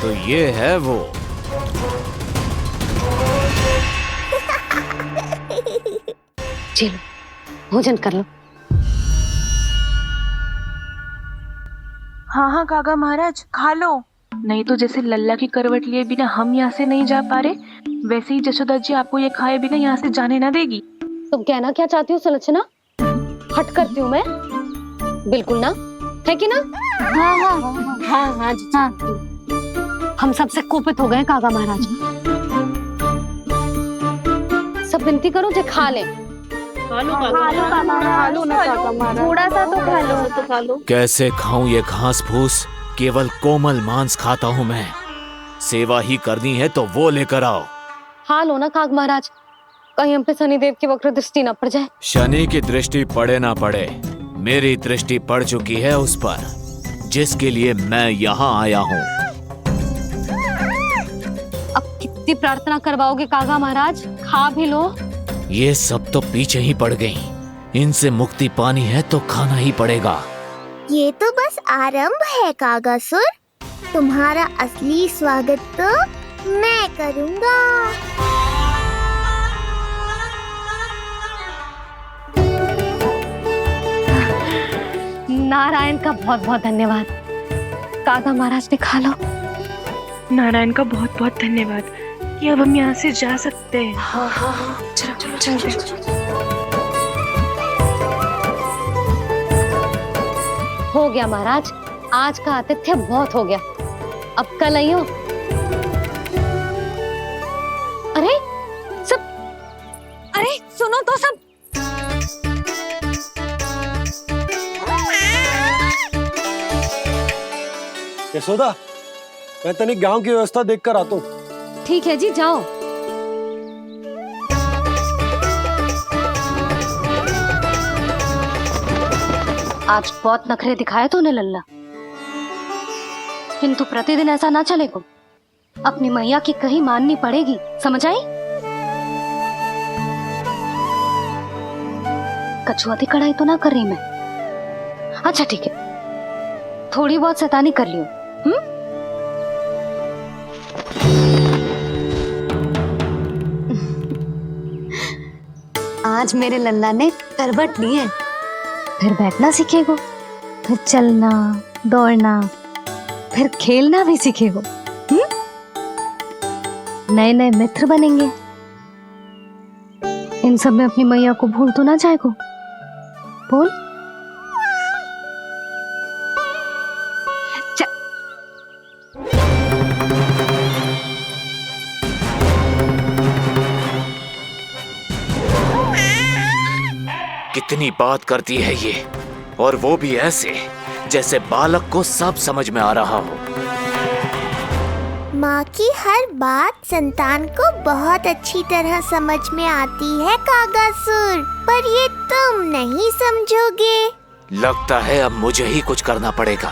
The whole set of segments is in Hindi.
तो ये है वो। चलो भोजन कर लो। हाँ हाँ काका महाराज, खा लो। नहीं तो जैसे लल्ला की करवट लिए बिना हम यहाँ से नहीं जा पा रहे, वैसे ही जशोदा जी आपको ये खाए बिना यहाँ से जाने ना देगी। तुम कहना क्या चाहती हो सुलक्षणा? हट करती हूँ मैं? बिल्कुल ना, है कि ना? हाँ हाँ हाँ हाँ हाँ जी हाँ। हम सबसे कोपित हो गए काका महाराज। सब विनती करो जो खा ले। खा लो काका महाराज, थोड़ा सा तो खा लो। कैसे खाऊं ये घास फूस? केवल कोमल मांस खाता हूँ मैं। सेवा ही करनी है तो वो लेकर आओ। खा लो ना काका महाराज, कहीं हम पे शनिदेव की वक्र दृष्टि ना पड़ जाए। शनि की दृष्टि पड़े ना पड़े, मेरी दृष्टि पड़ चुकी है उस पर, जिसके लिए मैं यहाँ आया हूँ। अब कितनी प्रार्थना करवाओगे काका महाराज? खा भी लो। ये सब तो पीछे ही पड़ गई, इनसे मुक्ति पानी है तो खाना ही पड़ेगा। ये तो बस आरंभ है कागासुर, तुम्हारा असली स्वागत तो मैं करूँगा। नारायण का बहुत बहुत धन्यवाद। काका महाराज ने खा लो। नारायण का बहुत बहुत धन्यवाद कि अब हम यहाँ से जा सकते हैं। हो गया महाराज, आज का आतिथ्य बहुत हो गया, अब कल आइयो। अरे सब, अरे सुनो तो सब। यशोदा, मैं तनिक गांव की व्यवस्था देखकर आता हूँ। ठीक है जी, जाओ। आज बहुत नखरे दिखाए तूने लल्ला, किंतु प्रतिदिन ऐसा ना चलेगा। अपनी मैया की कहीं माननी पड़ेगी, समझ आई? कछुआती कढ़ाई तो ना कर रही मैं। अच्छा ठीक है, थोड़ी बहुत शैतानी कर लियो। आज मेरे लल्ला ने करवट ली है, फिर बैठना सीखेगो, फिर चलना दौड़ना, फिर खेलना भी सीखेगो। नए नए मित्र बनेंगे। इन सब में अपनी मैया को भूल तो ना जाएगो। बोल। कितनी बात करती है ये, और वो भी ऐसे जैसे बालक को सब समझ में आ रहा हो। माँ की हर बात संतान को बहुत अच्छी तरह समझ में आती है कागासुर, पर ये तुम नहीं समझोगे। लगता है अब मुझे ही कुछ करना पड़ेगा।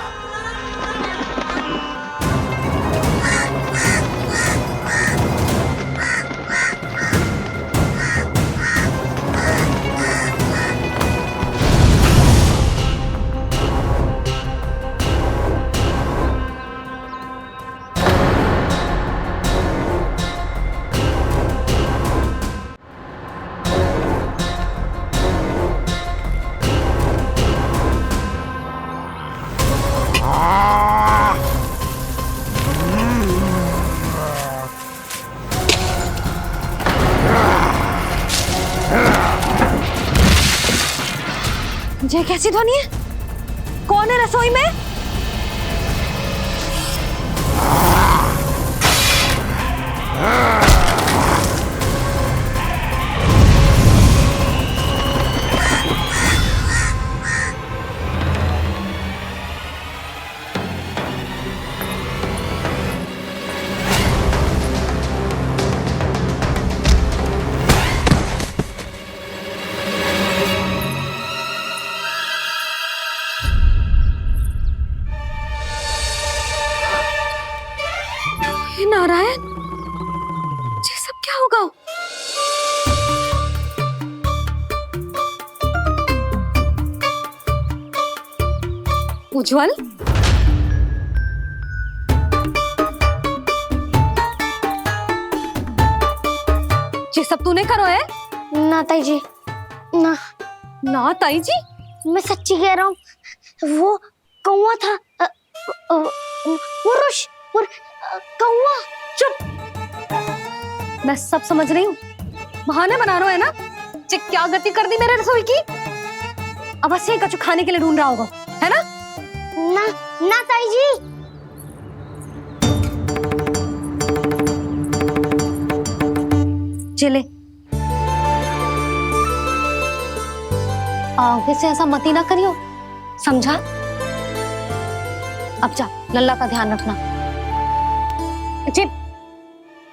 ये कैसी ध्वनि है? कौन है रसोई में? नारायण, ये सब क्या होगा? उज्जवल, ये सब तूने करो है? ना ताई जी, ना, ना ताई जी, मैं सच्ची कह रहा हूँ। वो कौवा था, कौवा। चुप। मैं सब समझ रही हूँ, बहाने बना रहा है ना। ये क्या गति कर दी मेरे रसोई की। अब बस ये कछु खाने के लिए ढूंढ रहा होगा, है ना? ना ना ताई जी। चले, आगे से ऐसा मती ना करियो, समझा? अब जा, लल्ला का ध्यान रखना।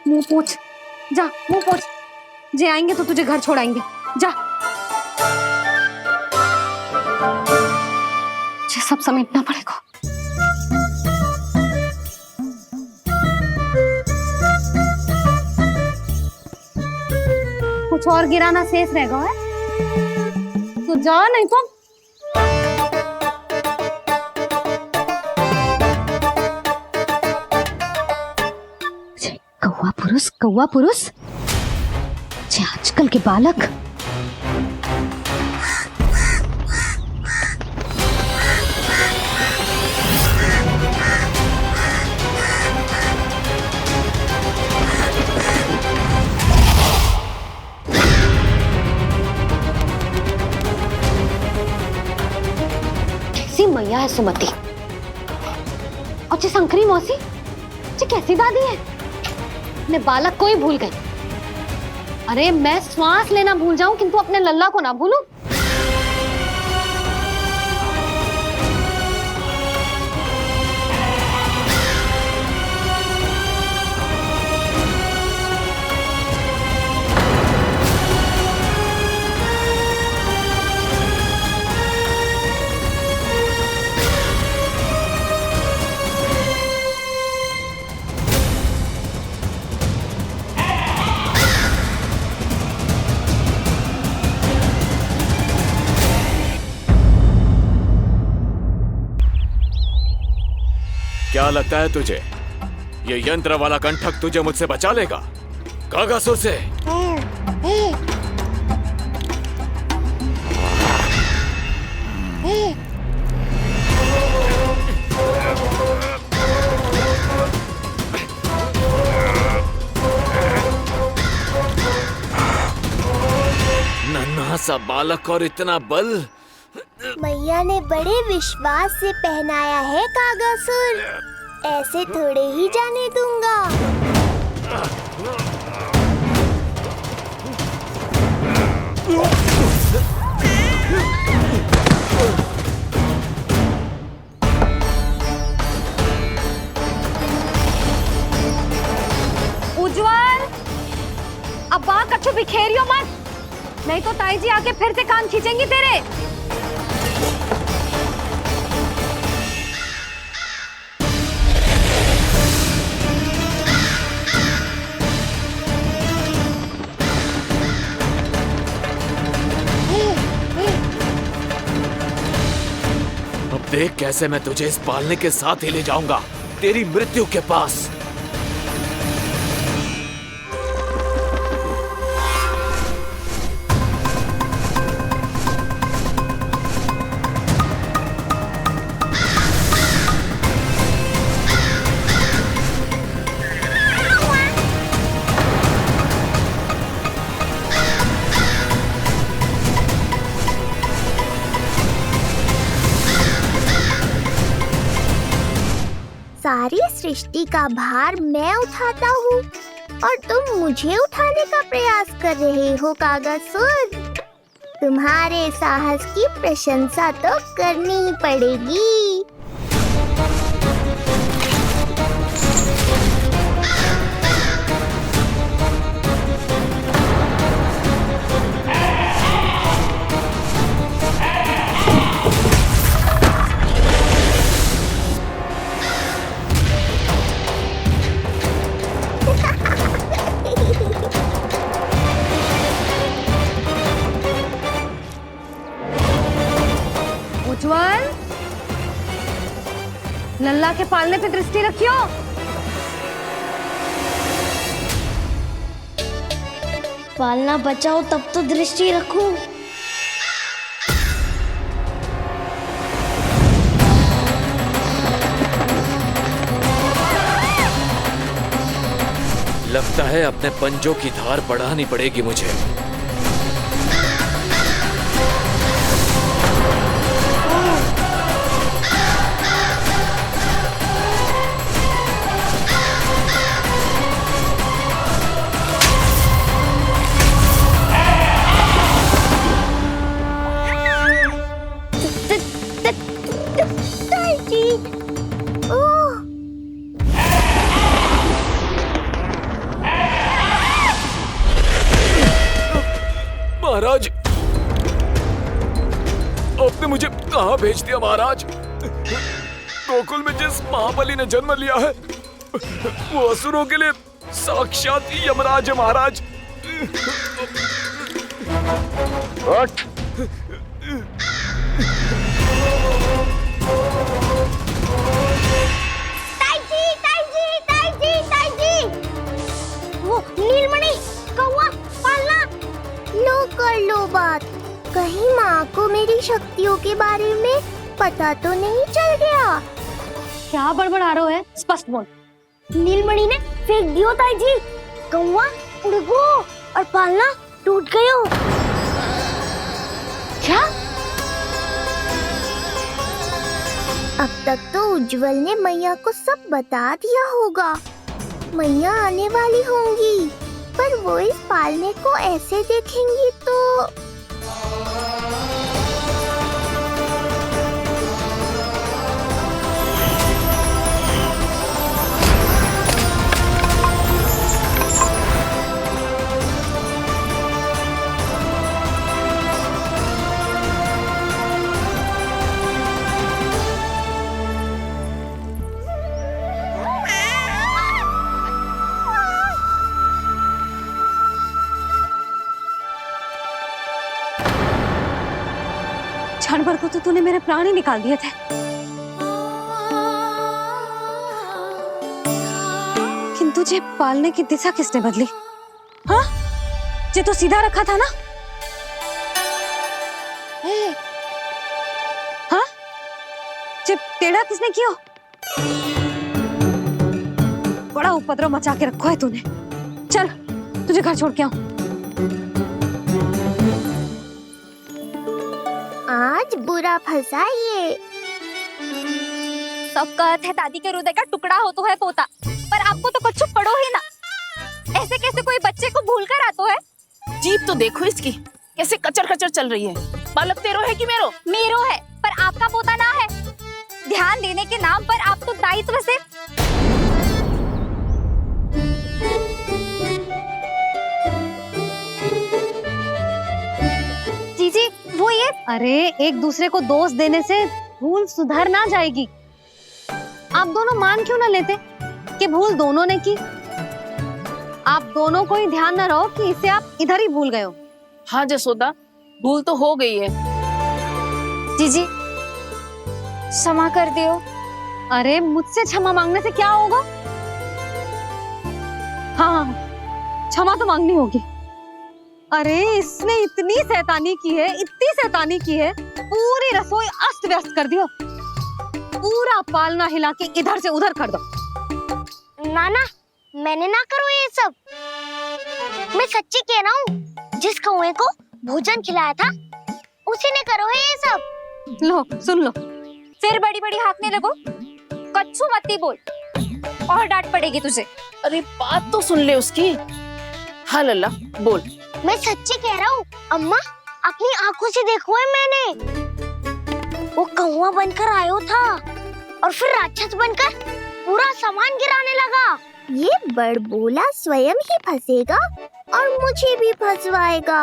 मुंह पोछ, जा मुंह पोछ। जे आएंगे तो तुझे घर छोड़ाएंगे, जा। ये सब समेटना पड़ेगा। कुछ और गिराना शेष रहेगा है? तो जा, नहीं तो कौवा पुरुष आजकल के बालक। कैसी मैया है सुमति, और ये शंकरी मौसी, ये कैसी दादी है। अपने बालक को ही भूल गई। अरे मैं श्वास लेना भूल जाऊं किंतु अपने लल्ला को ना भूलूं। क्या लगता है तुझे ये यंत्र वाला कंठक तुझे मुझसे बचा लेगा? कागासुर से। नन्हा सा बालक और इतना बल। मैया ने बड़े विश्वास से पहनाया है कागासुर, ऐसे थोड़े ही जाने दूंगा। उज्जवल, अब बात कछु बिखेरियो मत, नहीं तो ताई जी आके फिर से कान खींचेंगी तेरे। अब देख कैसे मैं तुझे इस पालने के साथ ही ले जाऊंगा तेरी मृत्यु के पास। सारी सृष्टि का भार मैं उठाता हूँ और तुम मुझे उठाने का प्रयास कर रहे हो कागासुर। तुम्हारे साहस की प्रशंसा तो करनी ही पड़ेगी। उज्जवल, लल्ला के पालने पे दृष्टि रखियो। पालना बचाओ तब तो दृष्टि रखूं। लगता है अपने पंजों की धार बढ़ानी पड़ेगी मुझे। महाराज, आपने मुझे कहाँ भेज दिया महाराज? गोकुल में जिस महाबली ने जन्म लिया है वो असुरों के लिए साक्षात यमराज है महाराज। वो नीलमणि, कौवा, पालना, लो कर लो बात। कहीं माँ को मेरी शक्तियों के बारे में पता तो नहीं चल गया? क्या बड़बड़ा रहे हो है? स्पष्ट बोल। नीलमणि ने फेंक दियो ताई जी। कौवा उड़ गयो और पालना टूट गयो। क्या? अब तक तो उज्जवल ने मैया को सब बता दिया होगा। मैया आने वाली होंगी, पर वो इस पालने को ऐसे देखेंगी तो क्षण भर को तो तूने मेरे प्राण ही निकाल दिए थे। किंतु तुझे पालने की दिशा किसने बदली? हाँ, ये तो सीधा रखा था ना? हाँ, ये टेढ़ा किसने किया? बड़ा उपद्रव मचा के रखा है तूने। चल, तुझे घर छोड़ के आऊं। आज बुरा फंसा ये। सब कहते हैं दादी के हृदय का टुकड़ा हो तो है पोता, पर आपको तो कुछ पड़ो ही ना। ऐसे कैसे कोई बच्चे को भूल कर आतो है? जीभ तो देखो इसकी, कैसे कचर कचर चल रही है। बालक तेरो है कि मेरो? मेरो है, पर आपका पोता ना है। ध्यान देने के नाम पर आप तो दायित्व से जीजी वो ये। अरे एक दूसरे को दोष देने से भूल सुधर ना जाएगी। आप दोनों मान क्यों ना लेते कि भूल दोनों ने की? आप दोनों को ही ध्यान न रहो कि इसे आप इधर ही भूल गए हो। हाँ जसोदा, भूल तो हो गई है। जीजी क्षमा कर दियो। अरे मुझसे क्षमा मांगने से क्या होगा? हाँ, क्षमा तो मांगनी होगी। अरे इसने इतनी शैतानी की है, इतनी शैतानी की है, पूरी रसोई अस्त व्यस्त कर दियो। पूरा पालना हिला के इधर से उधर कर दो। नाना, मैंने ना करो ये सब। मैं सच्ची कह रहा हूँ, जिस कौवे को भोजन खिलाया था उसी ने करो है ये सब। लो सुन लो। फिर बड़ी बड़ी हाँकने लगो। कच्छू मत बोल, और डांट पड़ेगी तुझे। अरे बात तो सुन ले उसकी। हाँ लल्ला बोल। मैं सच्ची कह रहा हूँ अम्मा, अपनी आंखों से देखो है मैंने। वो कौवा बनकर आयो था और फिर राक्षस बनकर पूरा सामान गिराने लगा। ये बड़बोला स्वयं ही फंसेगा और मुझे भी फंसवाएगा।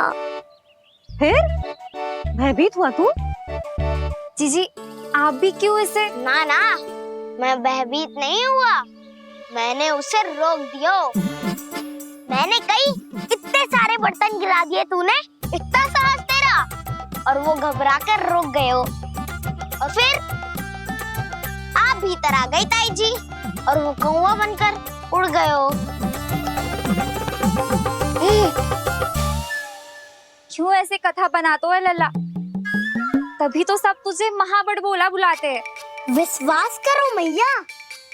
फिर भयभीत हुआ तू? जीजी आप भी क्यों इसे? ना ना, मैं भयभीत नहीं हुआ, मैंने उसे रोक दिया। मैंने कही इतने सारे बर्तन गिरा दिए तूने, इतना साहस तेरा, और वो घबरा कर रुक गए हो। और फिर आप भीतर आ गई ताई जी और वो कौवा बनकर उड़ गए हो। क्यों ऐसे कथा बनाते हो लल्ला? तभी तो सब तुझे महाबड़ बोला बुलाते हैं। विश्वास करो मैया,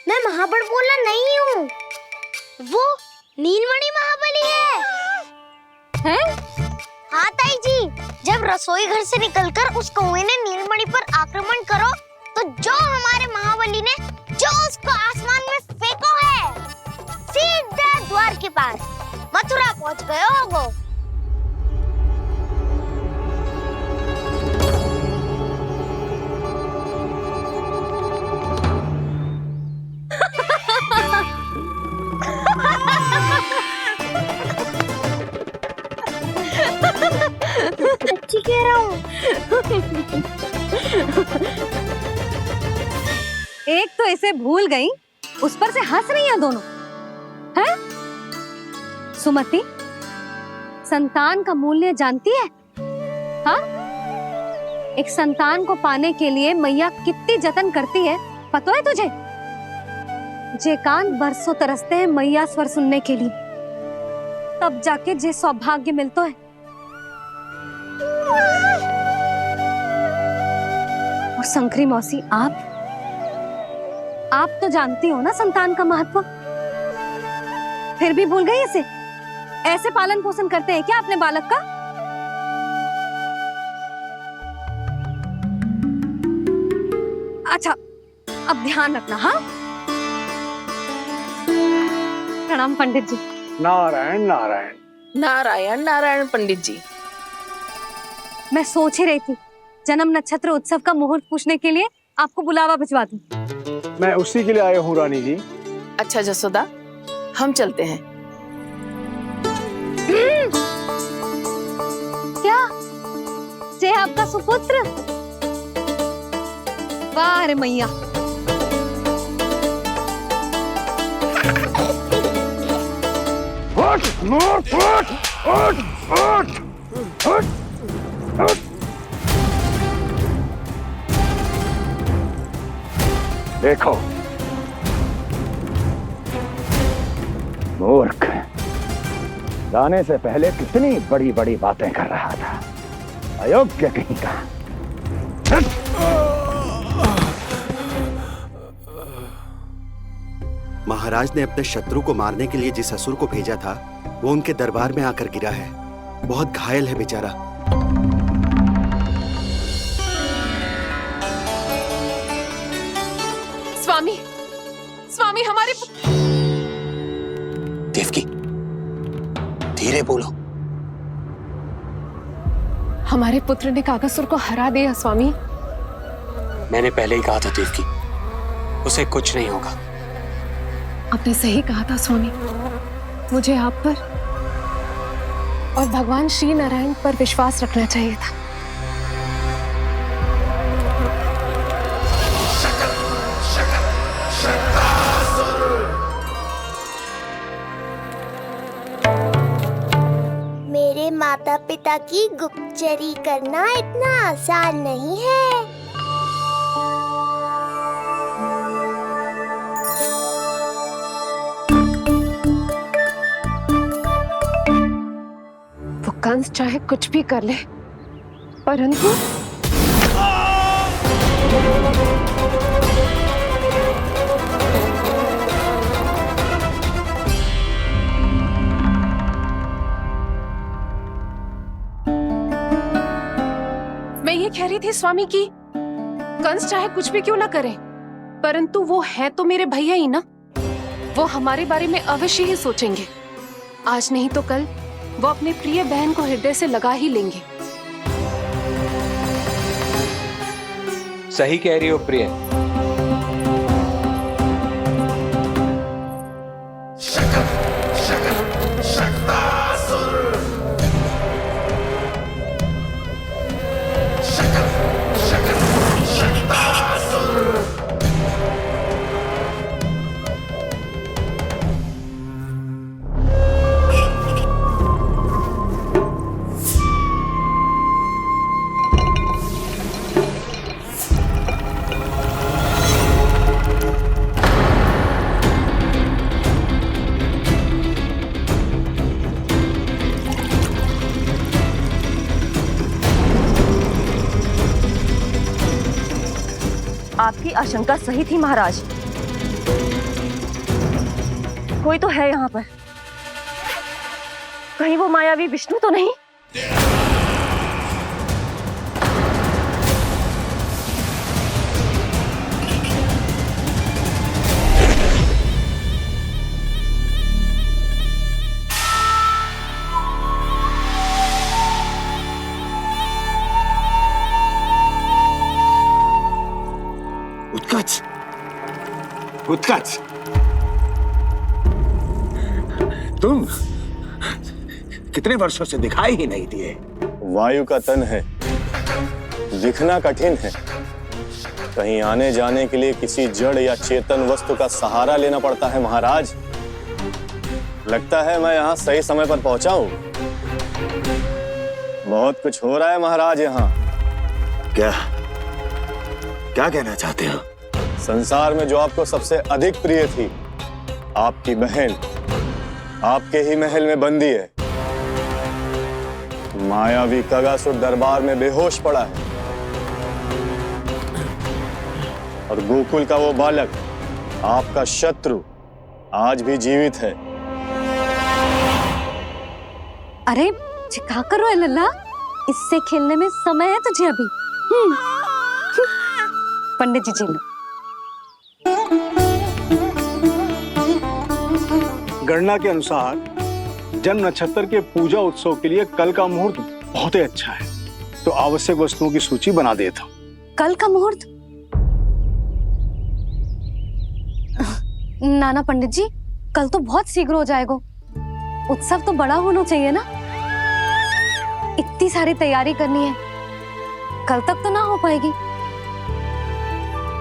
मैं महाबड़ बोला नहीं हूँ। वो नीलमणि महाबली है। हैं? हाँ ताई जी, जब रसोई घर से निकलकर उस कौवे ने नीलमणि पर आक्रमण करो तो जो हमारे महाबली ने जो उसको आसमान में फेंको है, सीधा द्वार के पास मथुरा पहुंच गए होगो। सच्ची कह रहा हूँ। एक तो इसे भूल गई, उस पर से हंस रही हैं दोनों। हैं? सुमति, संतान का मूल्य जानती है? हाँ? एक संतान को पाने के लिए मैया कितनी जतन करती है, पता है तुझे? जे कान बरसों तरसते हैं मैया स्वर सुनने के लिए, तब जाके जे सौभाग्य मिलता है। और शंकरी मौसी, आप तो जानती हो ना संतान का महत्व, फिर भी भूल गई इसे? ऐसे पालन पोषण करते हैं क्या अपने बालक का? अच्छा, अब ध्यान रखना। हाँ, प्रणाम पंडित जी। नारायण नारायण। नारायण नारायण पंडित जी। मैं सोच ही रही थी जन्म नक्षत्र उत्सव का मुहूर्त पूछने के लिए आपको बुलावा भिजवा दूं। मैं उसी के लिए आया हूँ रानी जी। अच्छा जसोदा, हम चलते हैं। क्या जे आपका सुपुत्र? वाह रे मैया। देखो मूर्ख, जाने से पहले कितनी बड़ी बड़ी बातें कर रहा था, अयोग्य कहीं का। महाराज ने अपने शत्रु को मारने के लिए जिस असुर को भेजा था वो उनके दरबार में आकर गिरा है, बहुत घायल है बेचारा। स्वामी, स्वामी हमारे देवकी, धीरे बोलो। हमारे पुत्र ने काकासुर को हरा दिया स्वामी। मैंने पहले ही कहा था देवकी, उसे कुछ नहीं होगा। आपने सही कहा था स्वामी, मुझे आप पर और भगवान श्री नारायण पर विश्वास रखना चाहिए था। मेरे माता पिता की गुप्तचरी करना इतना आसान नहीं है। वो कंस चाहे कुछ भी कर ले, परंतु मैं ये कह रही थी स्वामी कि कंस चाहे कुछ भी क्यों ना करे, परंतु वो है तो मेरे भैया ही ना। वो हमारे बारे में अवश्य ही सोचेंगे। आज नहीं तो कल वो अपने प्रिय बहन को हृदय से लगा ही लेंगे। सही कह रही हो प्रिय। आशंका सही थी महाराज। कोई तो है यहाँ पर। कहीं वो मायावी विष्णु तो नहीं? उत्कच, उत्कच, तुम कितने वर्षों से दिखाई ही नहीं दिए। वायु का तन है, दिखना कठिन है। कहीं आने जाने के लिए किसी जड़ या चेतन वस्तु का सहारा लेना पड़ता है महाराज। लगता है मैं यहाँ सही समय पर पहुंचा हूँ। बहुत कुछ हो रहा है महाराज यहाँ। क्या क्या कहना चाहते हो? संसार में जो आपको सबसे अधिक प्रिय थी, आपकी बहन, आपके ही महल में बंदी है। मायावी कगासुर दरबार में बेहोश पड़ा है और गोकुल का वो बालक, आपका शत्रु, आज भी जीवित है। अरे क्या कर रहे हो लल्ला? इससे खेलने में समय है तुझे अभी। पंडित जी लो। गणना के अनुसार जन्म नक्षत्र के पूजा उत्सव के लिए कल का मुहूर्त बहुत ही अच्छा है, तो आवश्यक वस्तुओं की सूची बना देता हूँ। कल का मुहूर्त? नाना पंडित जी, कल तो बहुत शीघ्र हो जाएगा। उत्सव तो बड़ा होना चाहिए ना। इतनी सारी तैयारी करनी है, कल तक तो ना हो पाएगी।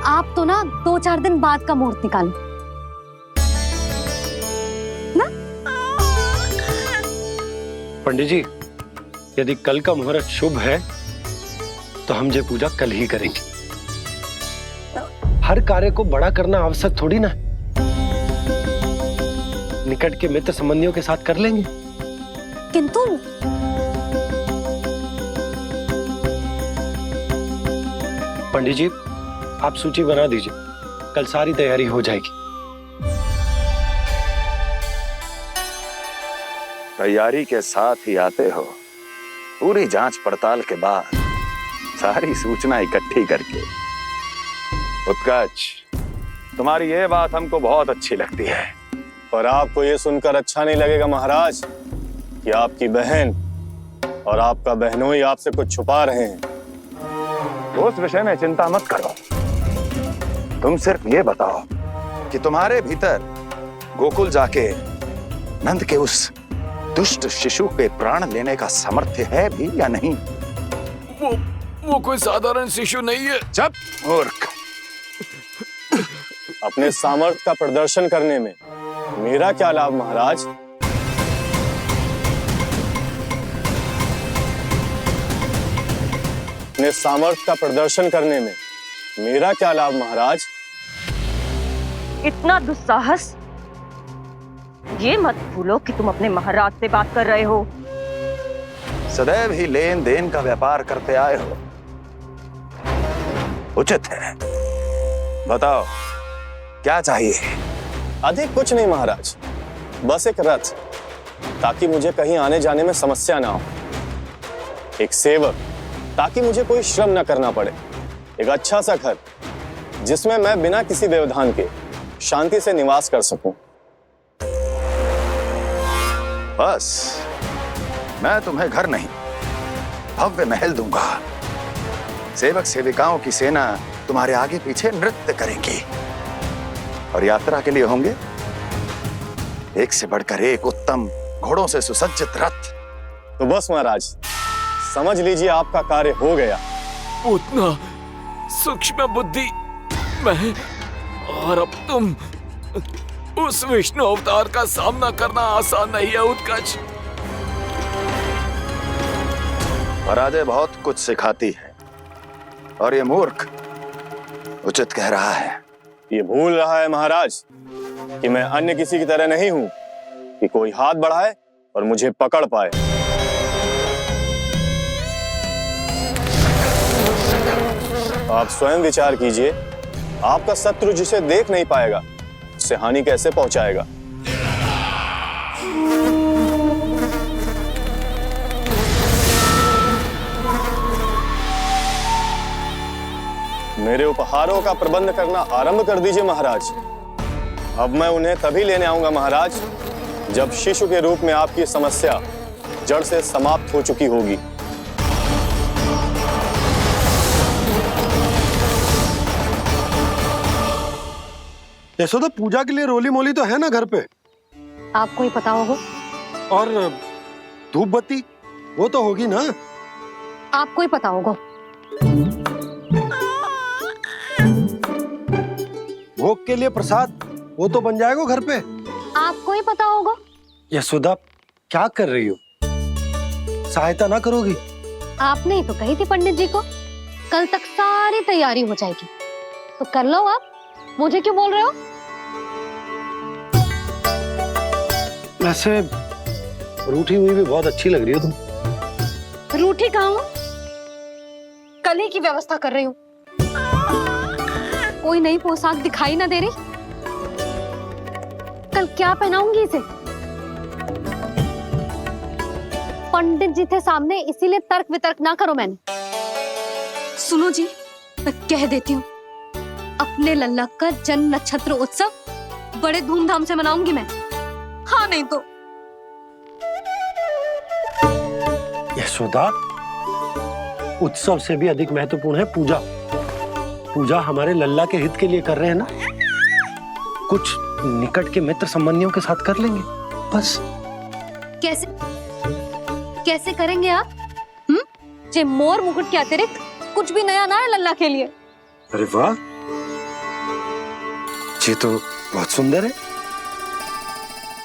आप तो ना 2-4 दिन बाद का मुहूर्त निकालो ना। पंडित जी, यदि कल का मुहूर्त शुभ है तो हम ये पूजा कल ही करेंगे। हर कार्य को बड़ा करना आवश्यक थोड़ी ना। निकट के मित्र संबंधियों के साथ कर लेंगे। किंतु पंडित जी, आप सूची बना दीजिए, कल सारी तैयारी हो जाएगी। तैयारी के साथ ही आते हो, पूरी जांच पड़ताल के बाद सारी सूचना इकट्ठी करके। उत्कच, तुम्हारी ये बात हमको बहुत अच्छी लगती है। पर आपको ये सुनकर अच्छा नहीं लगेगा महाराज कि आपकी बहन और आपका बहनोई आपसे कुछ छुपा रहे हैं। उस विषय में चिंता मत करो, तुम सिर्फ ये बताओ कि तुम्हारे भीतर गोकुल जाके नंद के उस दुष्ट शिशु के प्राण लेने का सामर्थ्य है भी या नहीं? वो कोई साधारण शिशु नहीं है। चुप मूर्ख। अपने सामर्थ्य का प्रदर्शन करने में मेरा क्या लाभ महाराज? अपने सामर्थ्य का प्रदर्शन करने में मेरा क्या लाभ महाराज? इतना दुस्साहस! ये मत भूलो कि तुम अपने महाराज से बात कर रहे हो। सदैव ही लेन देन का व्यापार करते आए हो, उचित है। बताओ क्या चाहिए? अधिक कुछ नहीं महाराज, बस एक रथ, ताकि मुझे कहीं आने जाने में समस्या ना हो। एक सेवक, ताकि मुझे कोई श्रम न करना पड़े। एक अच्छा सा घर, जिसमें मैं बिना किसी व्यवधान के शांति से निवास कर सकूं। बस, मैं तुम्हें घर नहीं, भव्य महल दूंगा। सेवक सेविकाओं की सेना तुम्हारे आगे पीछे नृत्य करेंगी और यात्रा के लिए होंगे एक से बढ़कर एक उत्तम घोड़ों से सुसज्जित रथ। तो बस महाराज, समझ लीजिए आपका कार्य हो गया। उतना सूक्ष्म बुद्धि मैं, और अब तुम, उस विष्णु अवतार का सामना करना आसान नहीं है उत्कच। पराजय बहुत कुछ सिखाती है और ये मूर्ख उचित कह रहा है। ये भूल रहा है महाराज कि मैं अन्य किसी की तरह नहीं हूं कि कोई हाथ बढ़ाए और मुझे पकड़ पाए। आप स्वयं विचार कीजिए आपका शत्रु जिसे देख नहीं पाएगा उसे हानि कैसे पहुंचाएगा? मेरे उपहारों का प्रबंध करना आरंभ कर दीजिए महाराज। अब मैं उन्हें तभी लेने आऊंगा महाराज जब शिशु के रूप में आपकी समस्या जड़ से समाप्त हो चुकी होगी। यशोदा, पूजा के लिए रोली मोली तो है ना घर पे? आपको ही पता होगा। और धूप बत्ती वो तो होगी ना? आपको ही पता होगा। भोग के लिए प्रसाद वो तो बन जाएगा घर पे? आपको ही पता होगा। यशोदा, क्या कर रही हो? सहायता ना करोगी? आपने ही तो कही थी पंडित जी को कल तक सारी तैयारी हो जाएगी, तो कर लो आप। मुझे क्यों बोल रहे हो? वैसे रूठी हुई भी बहुत अच्छी लग रही हो तुम। रूठी कहाँ हूँ? कल ही की व्यवस्था कर रही हूँ। कोई नई पोशाक दिखाई ना दे रही? कल क्या पहनाऊंगी इसे? पंडित जी थे सामने, इसीलिए तर्क वितर्क ना करो। मैंने सुनो जी, मैं कह देती हूँ, अपने लल्ला का जन्म नक्षत्र उत्सव बड़े धूमधाम से मनाऊंगी मैं। हाँ नहीं तो। यशोदा, उत्सव से भी अधिक महत्वपूर्ण है पूजा। पूजा हमारे लल्ला के हित के लिए कर रहे हैं ना। कुछ निकट के मित्र संबंधियों के साथ कर लेंगे बस। कैसे कैसे करेंगे आप? जे मोर मुकुट के अतिरिक्त कुछ भी नया ना है लल्ला के लिए। अरे वाह, ये तो बहुत सुंदर है।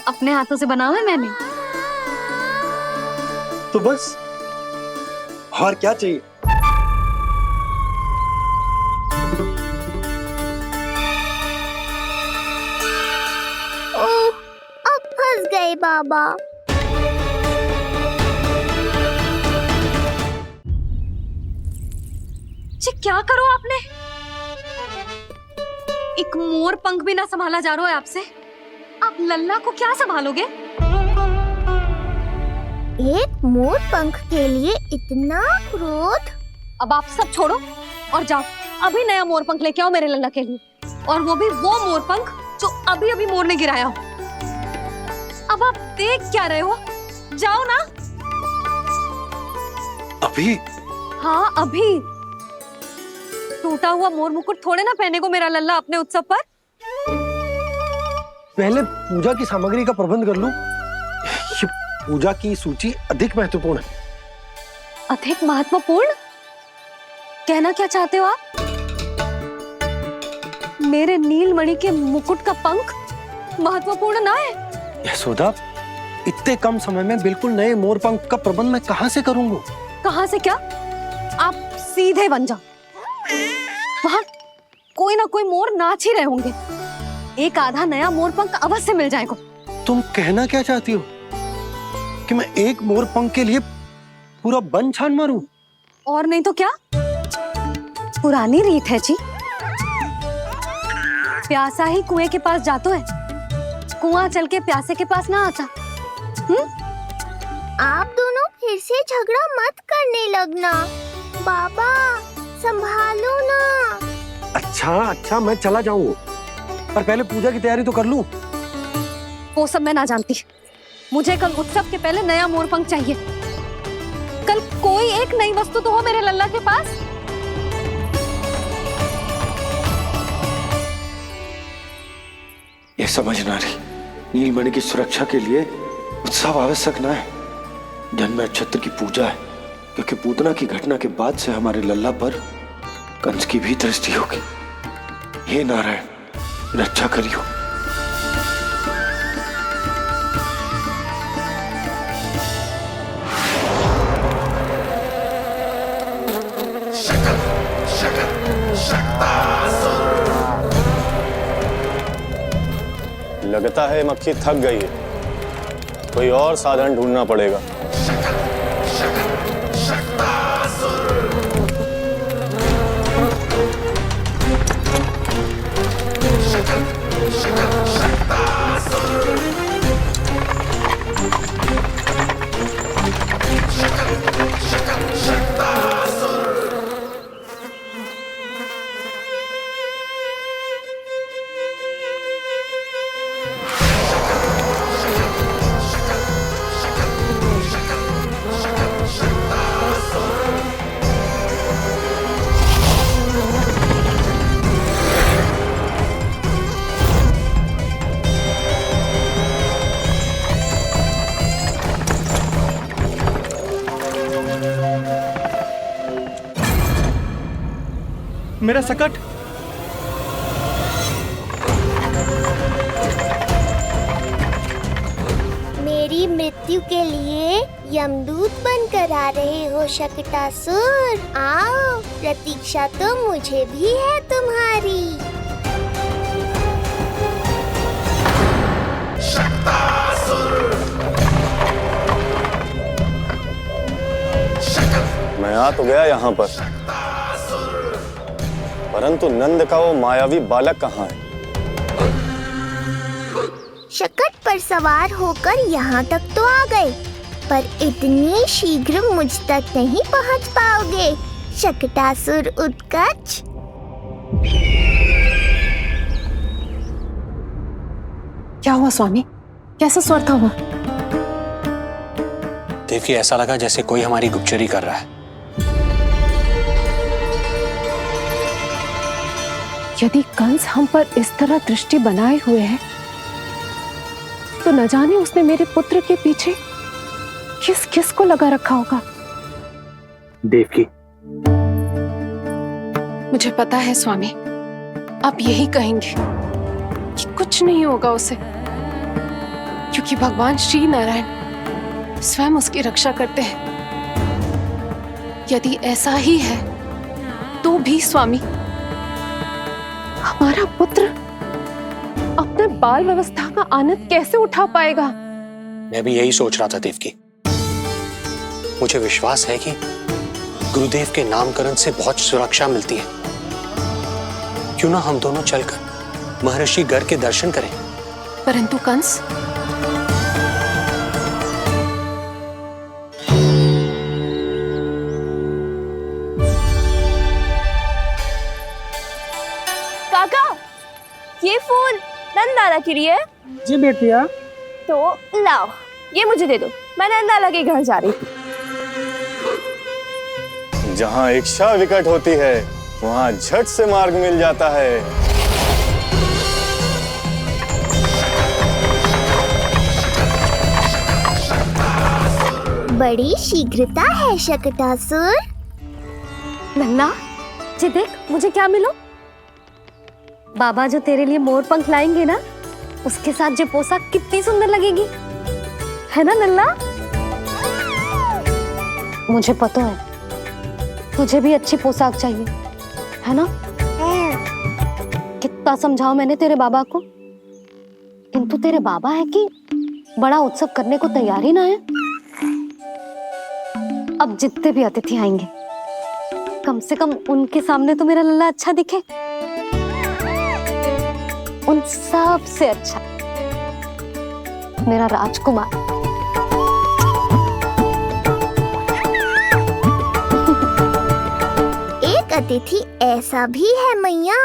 अपने हाथों से बनाया है मैंने। तो बस और क्या चाहिए? ओह, अब फंस गए बाबा। जी क्या करो आपने? एक मोर पंख भी ना संभाला जा रहा है आपसे। आप लल्ला को क्या संभालोगे? एक मोर पंख के लिए इतना क्रोध? अब आप सब छोड़ो और जाओ, अभी नया मोर पंख लेके आओ मेरे लल्ला के लिए, और वो भी वो मोर पंख जो अभी अभी मोर ने गिराया हो। अब आप देख क्या रहे हो? जाओ ना। अभी? हाँ अभी। टूटा हुआ मोर मुकुट थोड़े ना पहने को मेरा लल्ला अपने उत्सव पर। पहले पूजा की सामग्री का प्रबंध कर लूं। ये पूजा की सूची अधिक महत्वपूर्ण है। अधिक महत्वपूर्ण? कहना क्या चाहते हो आप? मेरे नीलमणि के मुकुट का पंख महत्वपूर्ण ना है? यशोदा, इतने कम समय में बिल्कुल नए मोर पंख का प्रबंध मैं कहां से करूंगा? कहां से क्या? आप सीधे बन जाओ। वहां कोई ना कोई मोर नाच ही रहे होंगे। एक आधा नया मोर पंख अवश्य मिल जाएगा। तुम कहना क्या चाहती हो कि मैं एक मोर पंख के लिए पूरा वन छान मारूं? और नहीं तो क्या, पुरानी रीत है जी। प्यासा ही कुएं के पास जातो है, कुआं चल के प्यासे के पास ना आता। आप दोनों फिर से झगड़ा मत करने लगना। बाबा संभालो ना। अच्छा मैं चला जाऊंगा, पर पहले पूजा की तैयारी तो कर लूं। वो सब मैं ना जानती। मुझे कल उत्सव के पहले नया मोर पंख चाहिए। कल कोई एक नई वस्तु तो हो मेरे लल्ला के पास। ये समझ ना रही, नीलमणि की सुरक्षा के लिए उत्सव आवश्यक ना है, जन्म नक्षत्र की पूजा है, क्योंकि पूतना की घटना के बाद से हमारे लल्ला पर कंस की भी दृष्टि होगी। हे नारायण, रक्षा करियो। लगता है मक्खी थक गई है, कोई और साधन ढूंढना पड़ेगा। मेरा सकट। मेरी मृत्यु के लिए यमदूत बनकर आ रहे हो शकटासुर? आओ, प्रतीक्षा तो मुझे भी है तुम्हारी। मैं आ तो गया यहाँ पर, परंतु नंद का वो मायावी बालक कहाँ है? शकट पर सवार होकर यहाँ तक तो आ गए, पर इतनी शीघ्र मुझ तक नहीं पहुँच पाओगे शकटासुर उत्कच। क्या हुआ स्वामी? कैसा स्वर था वो? देवकी, ऐसा लगा जैसे कोई हमारी गुप्तचरी कर रहा है। यदि कंस हम पर इस तरह दृष्टि बनाए हुए है, तो न जाने उसने मेरे पुत्र के पीछे किस किस को लगा रखा होगा। देवकी, मुझे पता है स्वामी, आप यही कहेंगे कि कुछ नहीं होगा उसे, क्योंकि भगवान श्री नारायण स्वयं उसकी रक्षा करते हैं। यदि ऐसा ही है तो भी स्वामी, हमारा पुत्र अपने बाल व्यवस्था का आनंद कैसे उठा पाएगा? मैं भी यही सोच रहा था देवकी। मुझे विश्वास है कि गुरुदेव के नामकरण से बहुत सुरक्षा मिलती है। क्यों ना हम दोनों चलकर महर्षि गर के दर्शन करें? परंतु कंस, काका, ये फूल नंदाला के लिए है? जी बेटिया। तो लाओ, ये मुझे दे दो, मैं नंदाला के घर जा रही हूँ। जहाँ इच्छा विकट होती है, वहाँ झट से मार्ग मिल जाता है। बड़ी शीघ्रता है शकटासुर। नन्ना, जी देख मुझे क्या मिलो। बाबा जो तेरे लिए मोर पंख लाएंगे ना, उसके साथ जो पोशाक कितनी सुंदर लगेगी, है ना नन्ना? मुझे पता है तुझे भी अच्छी पोशाक चाहिए, है ना? कितना समझाओ मैंने तेरे बाबा को, किंतु तेरे बाबा है कि बड़ा उत्सव करने को तैयार ही ना है। अब जितने भी अतिथि आएंगे, कम से कम उनके सामने तो मेरा लल्ला अच्छा दिखे। उन सब से अच्छा मेरा राजकुमार। एक अतिथि ऐसा भी है मैया,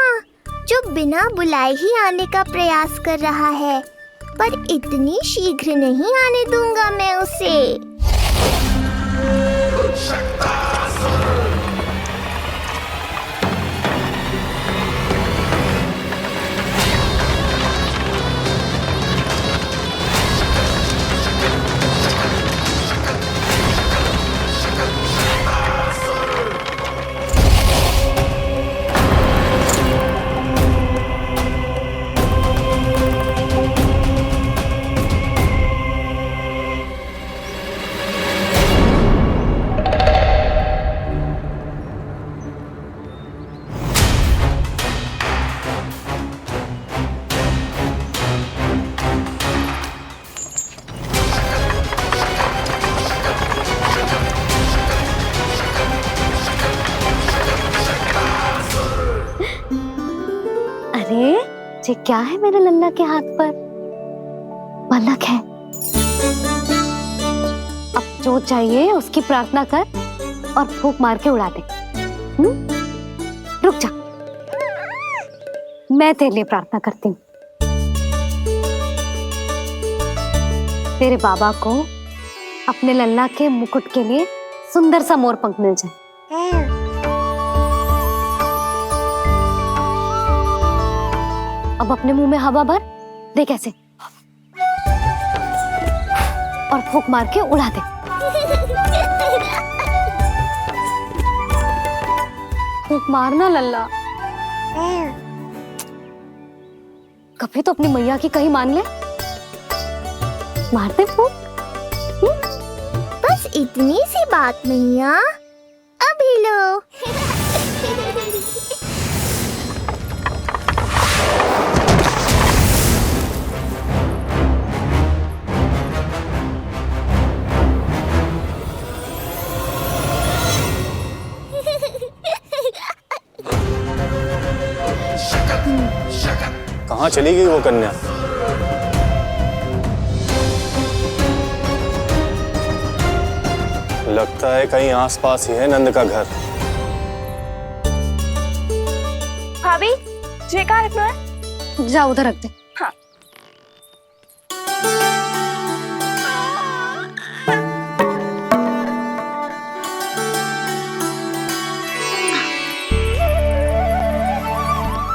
जो बिना बुलाए ही आने का प्रयास कर रहा है, पर इतनी शीघ्र नहीं आने दूंगा मैं उसे। अरे ये क्या है मेरे लल्ला के हाथ पर? पलक है। अब जो चाहिए उसकी प्रार्थना कर और फूंक मार के उड़ा दे। रुक जा, मैं तेरे लिए प्रार्थना करती हूँ। तेरे बाबा को अपने लल्ला के मुकुट के लिए सुंदर सा मोर पंख मिल जाए। अब अपने मुंह में हवा भर दे, कैसे, और फूंक मार के उड़ा दे। फूंक मारना लल्ला। कभी तो अपनी मैया की कहीं मान ले। मारते फूक। बस इतनी सी बात मैया, अभी लो। कहाँ चली गई वो कन्या? लगता है कहीं आसपास ही है नंद का घर। भाभी जे कहाँ रखना है? जा उधर रख दे। हाँ।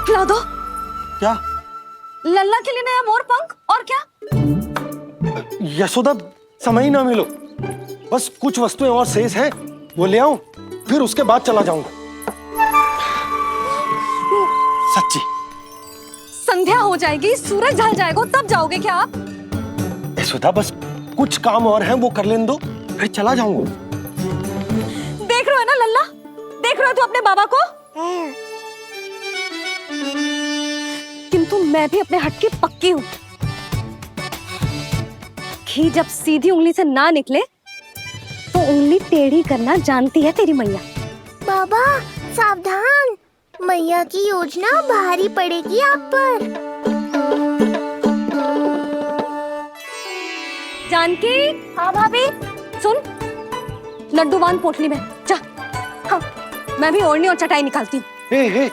खिला दो। क्या? लल्ला के लिए नया मोर पंख और क्या? यशोदा, समय ही ना मिलो। बस कुछ वस्तुएं और शेष हैं, वो ले आऊं, फिर उसके बाद चला जाऊंगा। सच्ची। संध्या हो जाएगी, सूरज ढल जाएगा, तब जाओगे क्या आप? यशोदा, बस कुछ काम और हैं, वो कर लेने दो, फिर चला जाऊंगा। देख रहे हो ना लल्ला, देख रहे हो तू अपने बाबा को? किंतु मैं भी अपने हट की पक्की हूँ। घी जब सीधी उंगली से ना निकले तो उंगली टेढ़ी करना जानती है तेरी मैया। बाबा सावधान, मैया की योजना भारी पड़ेगी आप पर। जानकी। हाँ भाभी। सुन, लड्डू बांध पोटली में, जा। हाँ, मैं भी ओढ़नी और चटाई निकालती हूँ।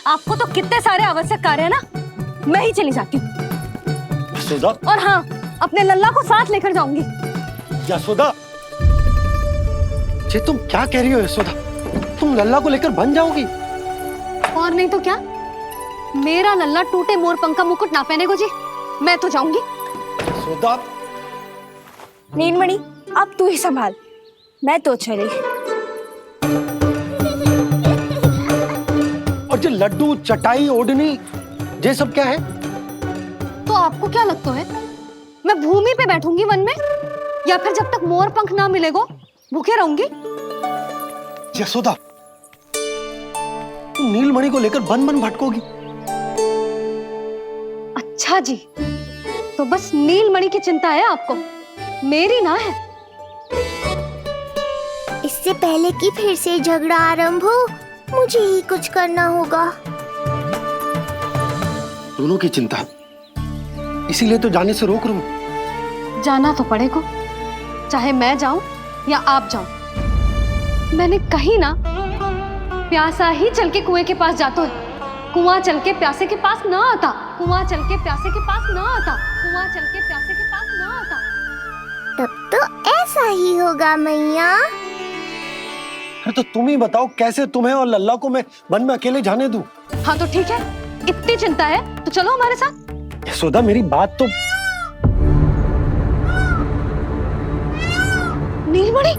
आपको तो कितने सारे आवश्यक कार्य है ना, मैं ही चली जाती हूँ। यशोदा। और हाँ, अपने लल्ला को साथ लेकर जाऊंगी। यशोदा, ये तुम क्या कह रही हो यशोदा? तुम लल्ला को लेकर बन जाओगी? और नहीं तो क्या, मेरा लल्ला टूटे मोर पंख का मुकुट ना पहने को जी, मैं तो जाऊंगी। यशोदा। नीलमणि, अब तू ही संभाल, मैं तो चली। और ये लड्डू, चटाई, ओढ़नी, ये सब क्या है? तो आपको क्या लगता है, मैं भूमि पे बैठूंगी वन में, या फिर जब तक मोर पंख ना मिलेगा भूखे रहूंगी? यशोदा, तुम नीलमणि को लेकर बन बन भटकोगी। अच्छा जी, तो बस नीलमणि की चिंता है आपको, मेरी ना है। इससे पहले कि फिर से झगड़ा आरंभ हो, मुझे ही कुछ करना होगा। दोनों की चिंता, इसीलिए तो जाने से रोक रहा हूं। जाना तो पड़ेगा, चाहे मैं जाऊं या आप जाओ। मैंने कहीं ना, प्यासा ही चल के कुएं के पास जाता है, कुआं चल के प्यासे के पास ना आता, कुआं चल के प्यासे के पास ना आता, कुआं चल के प्यासे के पास ना आता। तब तो ऐसा ही होगा मैया। अरे तो तुम ही बताओ, कैसे तुम्हें और लल्ला को मैं वन में अकेले जाने दूं? हाँ तो ठीक है, इतनी चिंता है तो चलो हमारे साथ। यशोदा, मेरी बात तो। नीलमणि।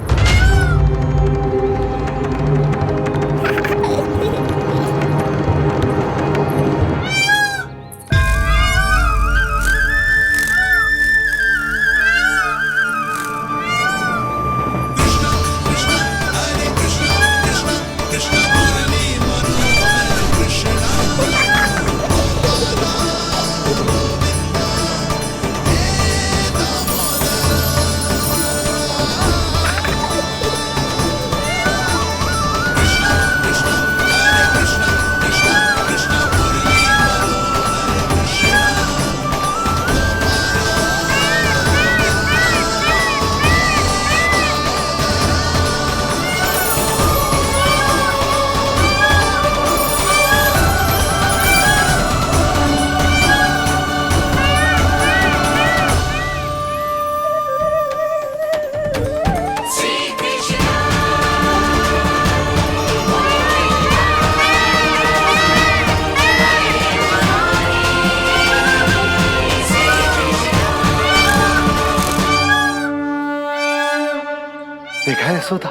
देखा है यशोदा,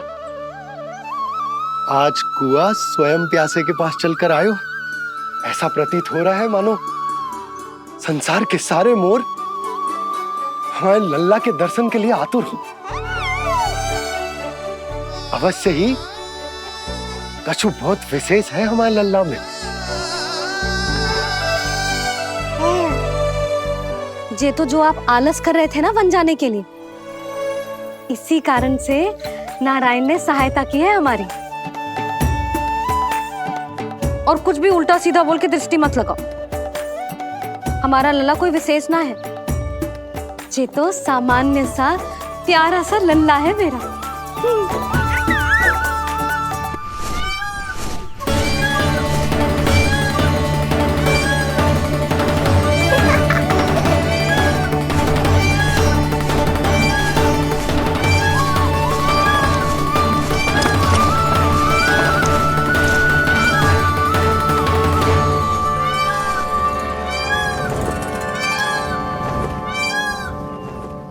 आज कुआ स्वयं प्यासे के पास चलकर आयो। ऐसा प्रतीत हो रहा है मानो संसार के सारे मोर हमारे लल्ला के दर्शन के लिए आतुर हो। अवश्य ही कछु बहुत विशेष है हमारे लल्ला में। ये तो जो आप आलस कर रहे थे ना बन जाने के लिए, इसी कारण से नारायण ने सहायता की है हमारी। और कुछ भी उल्टा सीधा बोल के दृष्टि मत लगाओ। हमारा लल्ला कोई विशेष ना है, ये तो सामान्य सा प्यारा सा लल्ला है मेरा।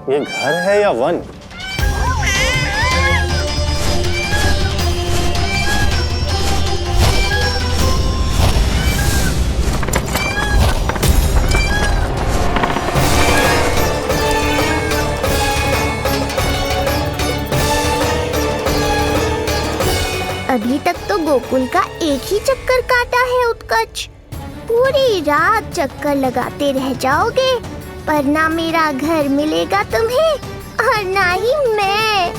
ये घर है या वन? अभी तक तो गोकुल का एक ही चक्कर काटा है उत्कर्ष। पूरी रात चक्कर लगाते रह जाओगे, पर ना मेरा घर मिलेगा तुम्हें और ना ही मैं।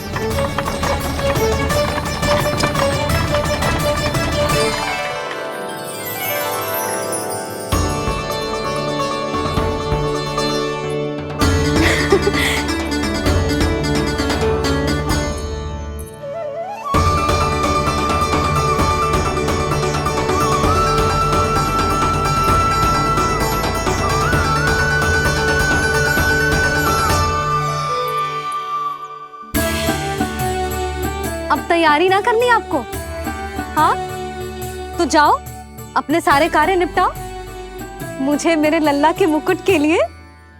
अब तैयारी ना करनी आपको? हाँ तो जाओ अपने सारे कार्य निपटाओ। मुझे मेरे लल्ला के मुकुट के लिए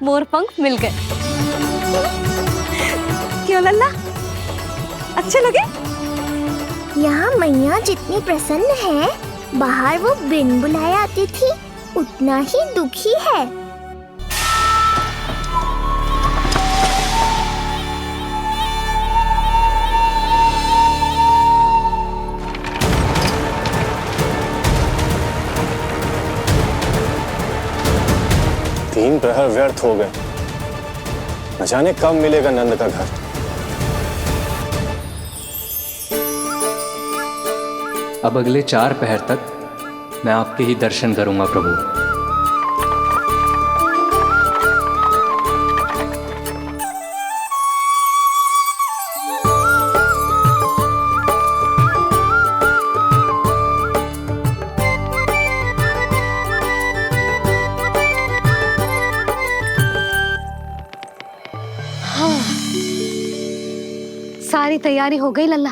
मोरपंख मिल गए। क्यों लल्ला, अच्छे लगे? यहाँ मैया जितनी प्रसन्न है, बाहर वो बिन बुलाए आती थी उतना ही दुखी है। तीन प्रहर व्यर्थ हो गए, न जाने कब मिलेगा नंद का घर। अब अगले 4 पहर तक मैं आपके ही दर्शन करूंगा प्रभु। सारी तैयारी हो गई लल्ला,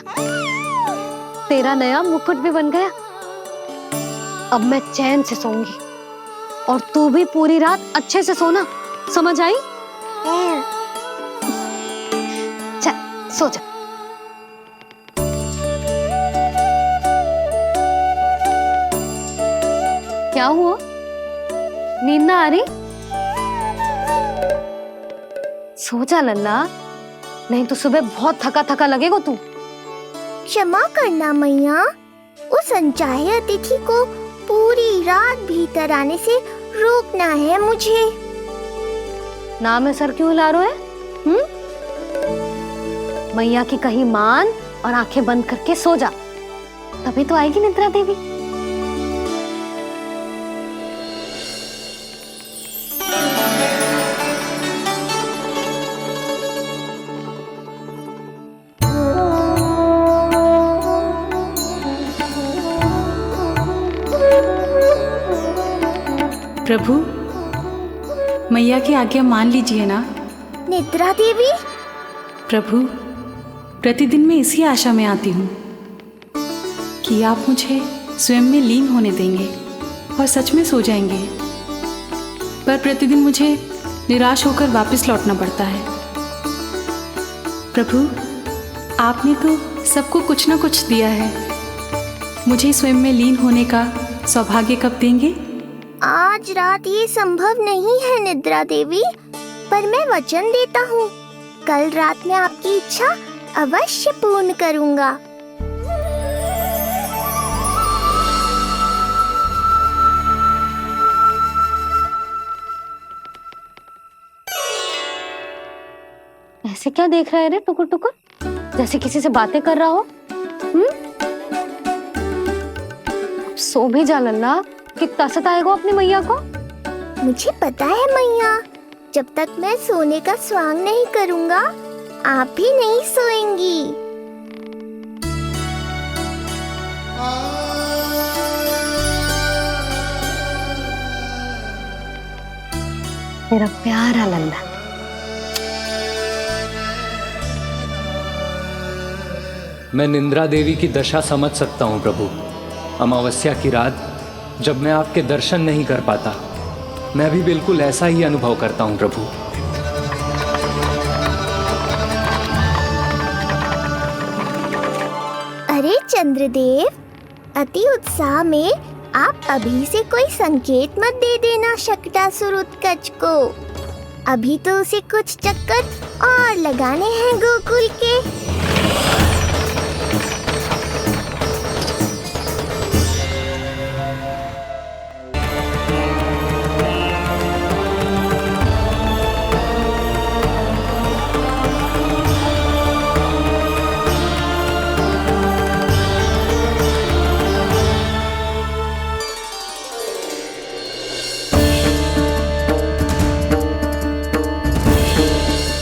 तेरा नया मुकुट भी बन गया। अब मैं चैन से सोऊंगी और तू भी पूरी रात अच्छे से सोना, समझ आई? चल सो जा। क्या हुआ, नींद ना आ रही? सो जा लल्ला, नहीं तो सुबह बहुत थका थका लगेगा तू। क्षमा करना मैया, उस अनचाहे अतिथि को पूरी रात भीतर आने से रोकना है मुझे। ना में सर क्यों हिला रहे हैं? मैया की कहीं मान और आंखें बंद करके सो जा, तभी तो आएगी निद्रा देवी। प्रभु, मैया की आज्ञा मान लीजिए ना। निद्रा देवी? प्रभु, प्रतिदिन मैं इसी आशा में आती हूँ कि आप मुझे स्वयं में लीन होने देंगे और सच में सो जाएंगे, पर प्रतिदिन मुझे निराश होकर वापस लौटना पड़ता है। प्रभु, आपने तो सबको कुछ ना कुछ दिया है, मुझे स्वयं में लीन होने का सौभाग्य कब देंगे? आज रात ये संभव नहीं है निद्रा देवी, पर मैं वचन देता हूँ कल रात में आपकी इच्छा अवश्य पूर्ण करूँगा। ऐसे क्या देख रहा है रे टुकुर टुकुर, जैसे किसी से बातें कर रहा हो? सो भी जा लल्ला, कितना सताएगा अपनी मैया को। मुझे पता है मैया, जब तक मैं सोने का स्वांग नहीं करूँगा आप भी नहीं सोएंगी। मेरा प्यारा लल्ला। मैं निंद्रा देवी की दशा समझ सकता हूँ प्रभु। अमावस्या की रात जब मैं आपके दर्शन नहीं कर पाता, मैं भी बिल्कुल ऐसा ही अनुभव करता हूँ प्रभु। अरे चंद्रदेव, अति उत्साह में आप अभी से कोई संकेत मत दे देना शक्टासुर उत्कच को। अभी तो उसे कुछ चक्कर और लगाने हैं गोकुल के।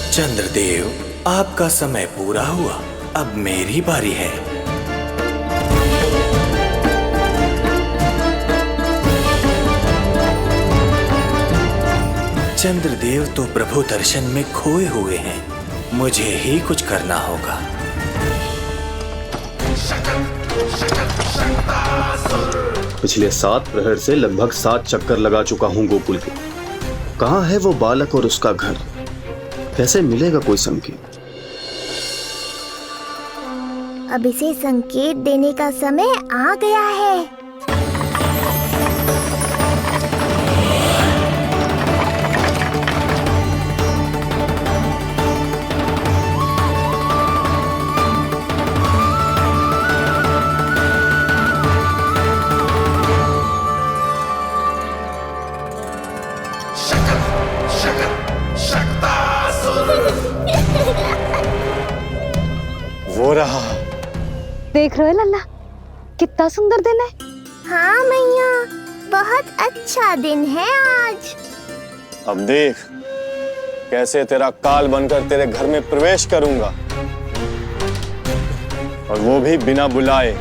चंद्रदेव, आपका समय पूरा हुआ, अब मेरी बारी है। चंद्रदेव तो प्रभु दर्शन में खोए हुए हैं, मुझे ही कुछ करना होगा। पिछले 7 प्रहर से लगभग 7 चक्कर लगा चुका हूँ गोकुल के। कहाँ है वो बालक और उसका घर? कैसे मिलेगा कोई संकेत? अब इसे संकेत देने का समय आ गया है। वो रहा। देख रहे हो लल्ला, कितना सुंदर दिन है। हाँ मैया, बहुत अच्छा दिन है आज। अब देख कैसे तेरा काल बनकर तेरे घर में प्रवेश करूंगा, और वो भी बिना बुलाए।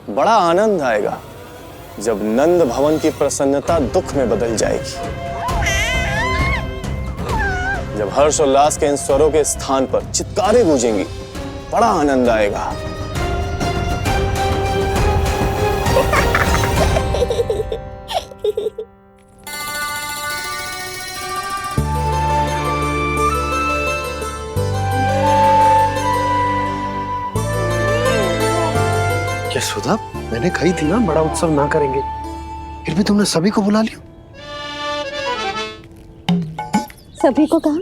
बड़ा आनंद आएगा जब नंद भवन की प्रसन्नता दुख में बदल जाएगी, जब हर्षोल्लास के इन स्वरों के स्थान पर चित्कारें गूंजेंगी। बड़ा आनंद आएगा। क्या सुधा, मैंने कही थी ना बड़ा उत्सव ना करेंगे, फिर भी तुमने सभी को बुला लिया। सभी को कहा?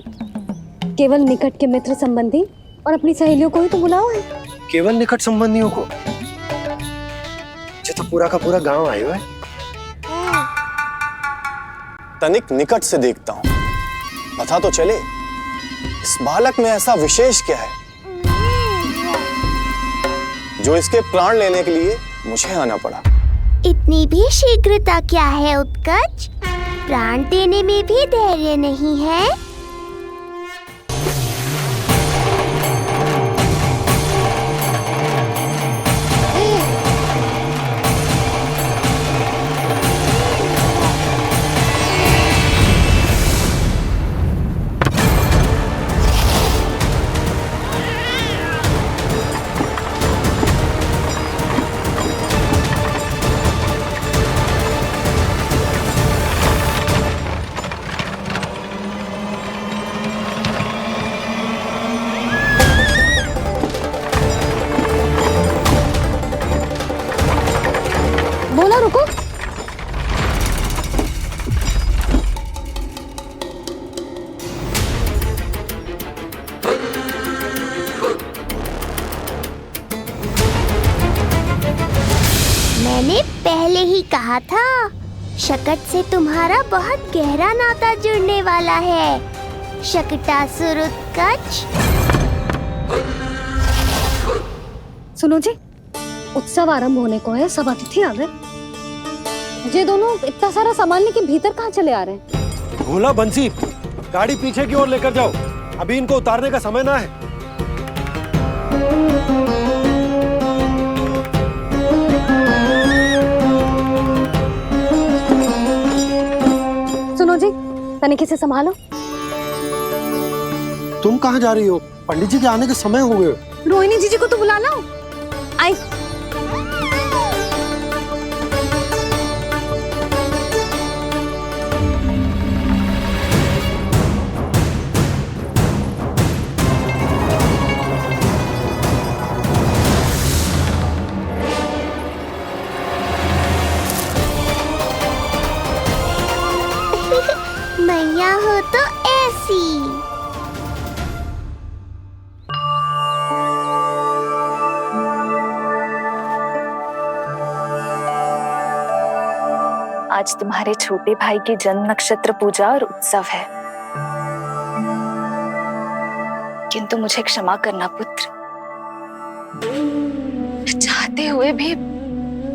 केवल निकट के मित्र संबंधी और अपनी सहेलियों को ही तो बुलाओ है। केवल निकट संबंधियों को? ये तो पूरा का पूरा गांव आया है। तनिक निकट से देखता हूं, पता तो चले इस बालक में ऐसा विशेष क्या है जो इसके प्राण लेने के लिए मुझे आना पड़ा। इतनी भी शीघ्रता क्या है उत्कच? प्राण देने में भी धैर्य नहीं है। बोला रुको। मैंने पहले ही कहा था, शकट से तुम्हारा बहुत गहरा नाता जुड़ने वाला है। शकटासुर उत्कच। सुनो जी, उत्सव आरंभ होने को है, सब अतिथि आ गए। ये दोनों इतना सारा सामान लेके भीतर कहाँ चले आ रहे हैं? भोला बंसी, गाड़ी पीछे की ओर लेकर जाओ, अभी इनको उतारने का समय ना है। सुनो जी, तनिके से संभालो। तुम कहाँ जा रही हो? पंडित जी के आने के समय हो गए। रोहिणी जीजी को तो बुला लो। आई। मैया हो तो ऐसी। आज तुम्हारे छोटे भाई की जन्म नक्षत्र पूजा और उत्सव है, किंतु मुझे क्षमा करना पुत्र, चाहते हुए भी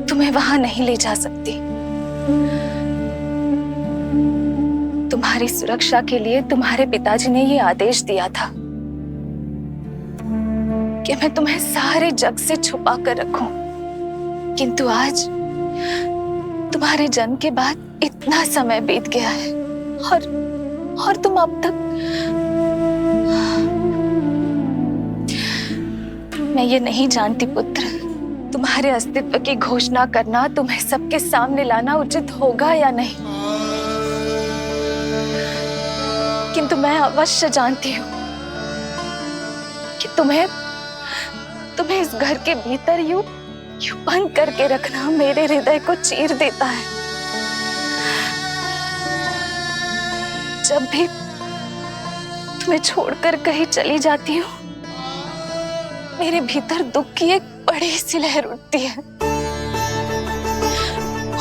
तुम्हें वहां नहीं ले जा सकती। तुम्हारी सुरक्षा के लिए तुम्हारे पिताजी ने ये आदेश दिया था कि मैं तुम्हें सारे जग से छुपा कर रखूं, किंतु आज तुम्हारे जन्म के बाद इतना समय बीत गया है और तुम अब तक। मैं ये नहीं जानती पुत्र, तुम्हारे अस्तित्व की घोषणा करना, तुम्हें सबके सामने लाना उचित होगा या नहीं, किंतु मैं अवश्य जानती हूँ कि तुम्हें इस घर के भीतर यूं बंद करके रखना मेरे हृदय को चीर देता है। जब भी तुम्हें छोड़कर कहीं चली जाती हूँ, मेरे भीतर दुख की एक बड़ी सी लहर उठती है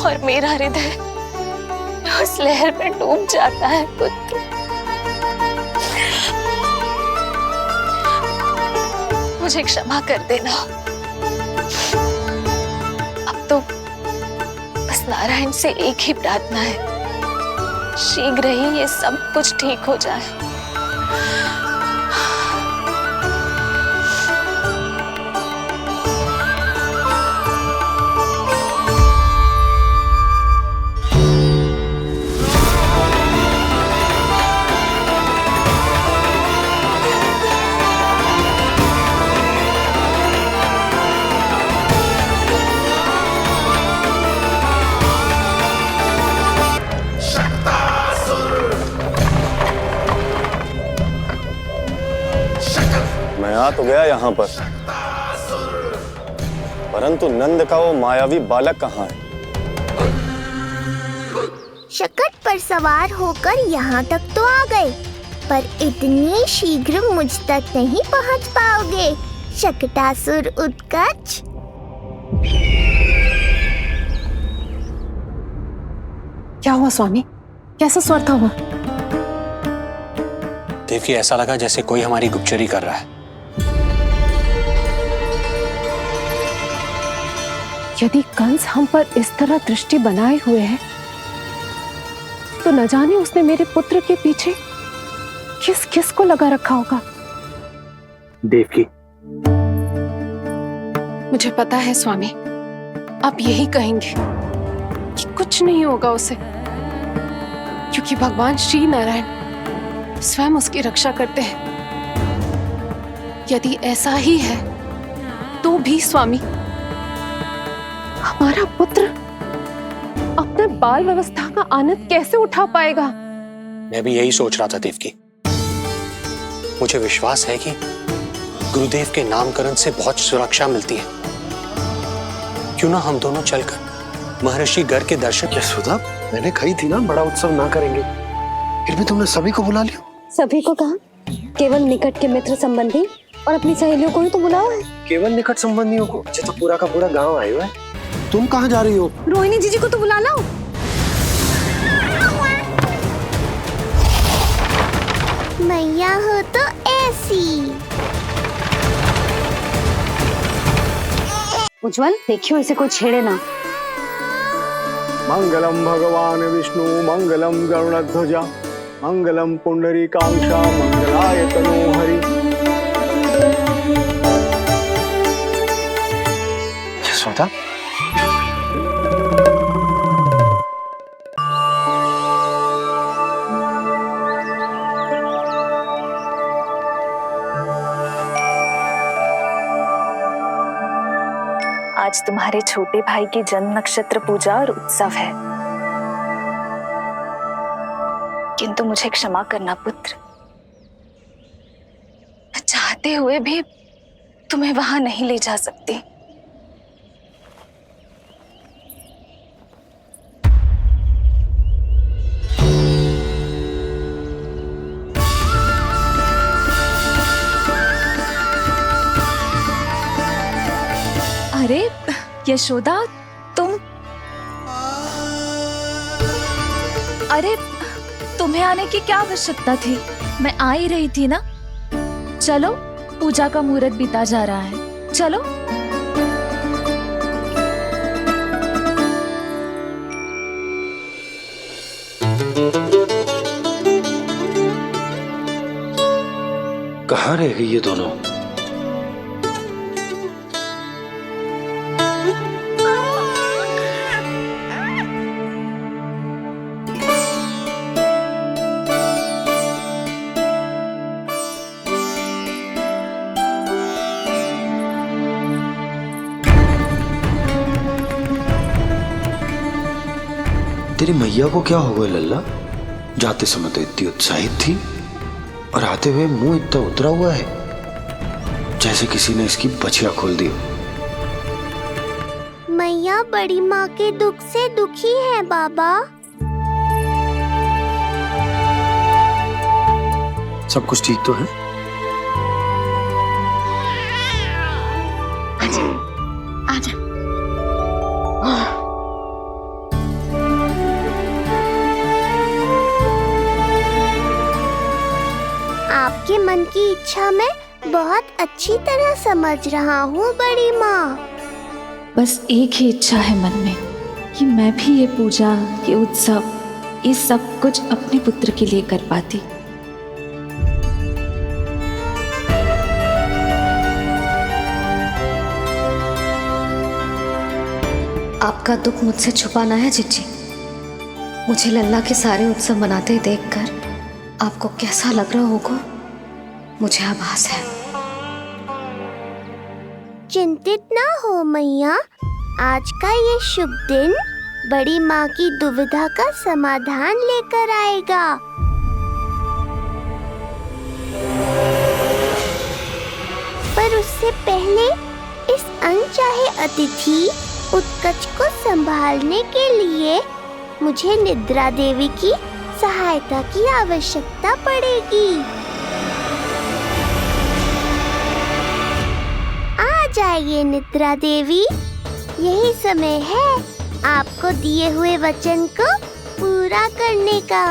और मेरा हृदय उस लहर में डूब जाता है पुत्र। मुझे क्षमा कर देना। अब तो बस नारायण से एक ही प्रार्थना है, शीघ्र ही ये सब कुछ ठीक हो जाए। मैं आ तो गया यहाँ पर, परंतु नंद का वो मायावी बालक कहाँ है? शकट पर सवार होकर यहाँ तक तो आ गए, पर इतनी शीघ्र मुझ तक नहीं पहुँच पाओगे शकटासुर उत्कच। क्या हुआ स्वामी? कैसा स्वर था वो? देवकी, ऐसा लगा जैसे कोई हमारी गुप्तचरी कर रहा है। यदि कंस हम पर इस तरह दृष्टि बनाए हुए है, तो न जाने उसने मेरे पुत्र के पीछे किस किस को लगा रखा होगा। देवकी, मुझे पता है स्वामी, आप यही कहेंगे कि कुछ नहीं होगा उसे, क्योंकि भगवान श्री नारायण स्वयं उसकी रक्षा करते हैं। यदि ऐसा ही है तो भी स्वामी, हमारा पुत्र अपने बाल व्यवस्था का आनंद कैसे उठा पाएगा? मैं भी यही सोच रहा था देवकी। मुझे विश्वास है कि गुरुदेव के नामकरण से बहुत सुरक्षा मिलती है। क्यों ना हम दोनों चलकर महर्षि गर के दर्शन। यशोदा, मैंने कही थी ना बड़ा उत्सव ना करेंगे, फिर भी तुमने सभी को बुला लिया। सभी को कहा? केवल निकट के मित्र संबंधी और अपनी सहेलियों को ही तो बुलाओ है। केवल निकट संबंधियों को? अच्छा, तो पूरा का पूरा गांव आया हुआ है। तुम कहाँ जा रही हो? रोहिणी जीजी को तो बुला लाओ। मैया हो तो ऐसी। उज्जवल, देखियो इसे कोई छेड़े ना। मंगलम भगवान विष्णु मंगलम गरुड़ध्वजा मंगलम पुंडरीकाक्षा मंगलाय तनोहरि। यशोदा, आज तुम्हारे छोटे भाई की जन्म नक्षत्र पूजा और उत्सव है, किंतु मुझे क्षमा करना पुत्र, चाहते हुए भी तुम्हें वहां नहीं ले जा सकती। अरे यशोदा, अरे तुम्हें आने की क्या आवश्यकता थी? मैं आ ही रही थी ना। चलो, पूजा का मुहूर्त बीता जा रहा है, चलो। कहाँ रह गई ये दोनों? तेरी मैया को क्या हो गया लल्ला? जाते समय तो इतनी उत्साहित थी और आते हुए मुंह इतना उतरा हुआ है जैसे किसी ने इसकी बचिया खोल दी। मैया बड़ी माँ के दुख से दुखी है बाबा। सब कुछ ठीक तो है? आजा। आपके मन की इच्छा मैं बहुत अच्छी तरह समझ रहा हूँ बड़ी माँ। बस एक ही इच्छा है मन में कि मैं भी ये पूजा, ये उत्सव, ये सब कुछ अपने पुत्र के लिए कर पाती। आपका दुख मुझसे छुपाना है जीजी। मुझे लल्ला के सारे उत्सव मनाते देखकर आपको कैसा लग रहा होगा, मुझे आभास है। चिंतित ना हो मैया, आज का ये शुभ दिन बड़ी माँ की दुविधा का समाधान लेकर आएगा। पर उससे पहले इस अनचाहे अतिथि उत्कच को संभालने के लिए मुझे निद्रा देवी की सहायता की आवश्यकता पड़ेगी। आ जाइए निद्रा देवी, यही समय है आपको दिए हुए वचन को पूरा करने का।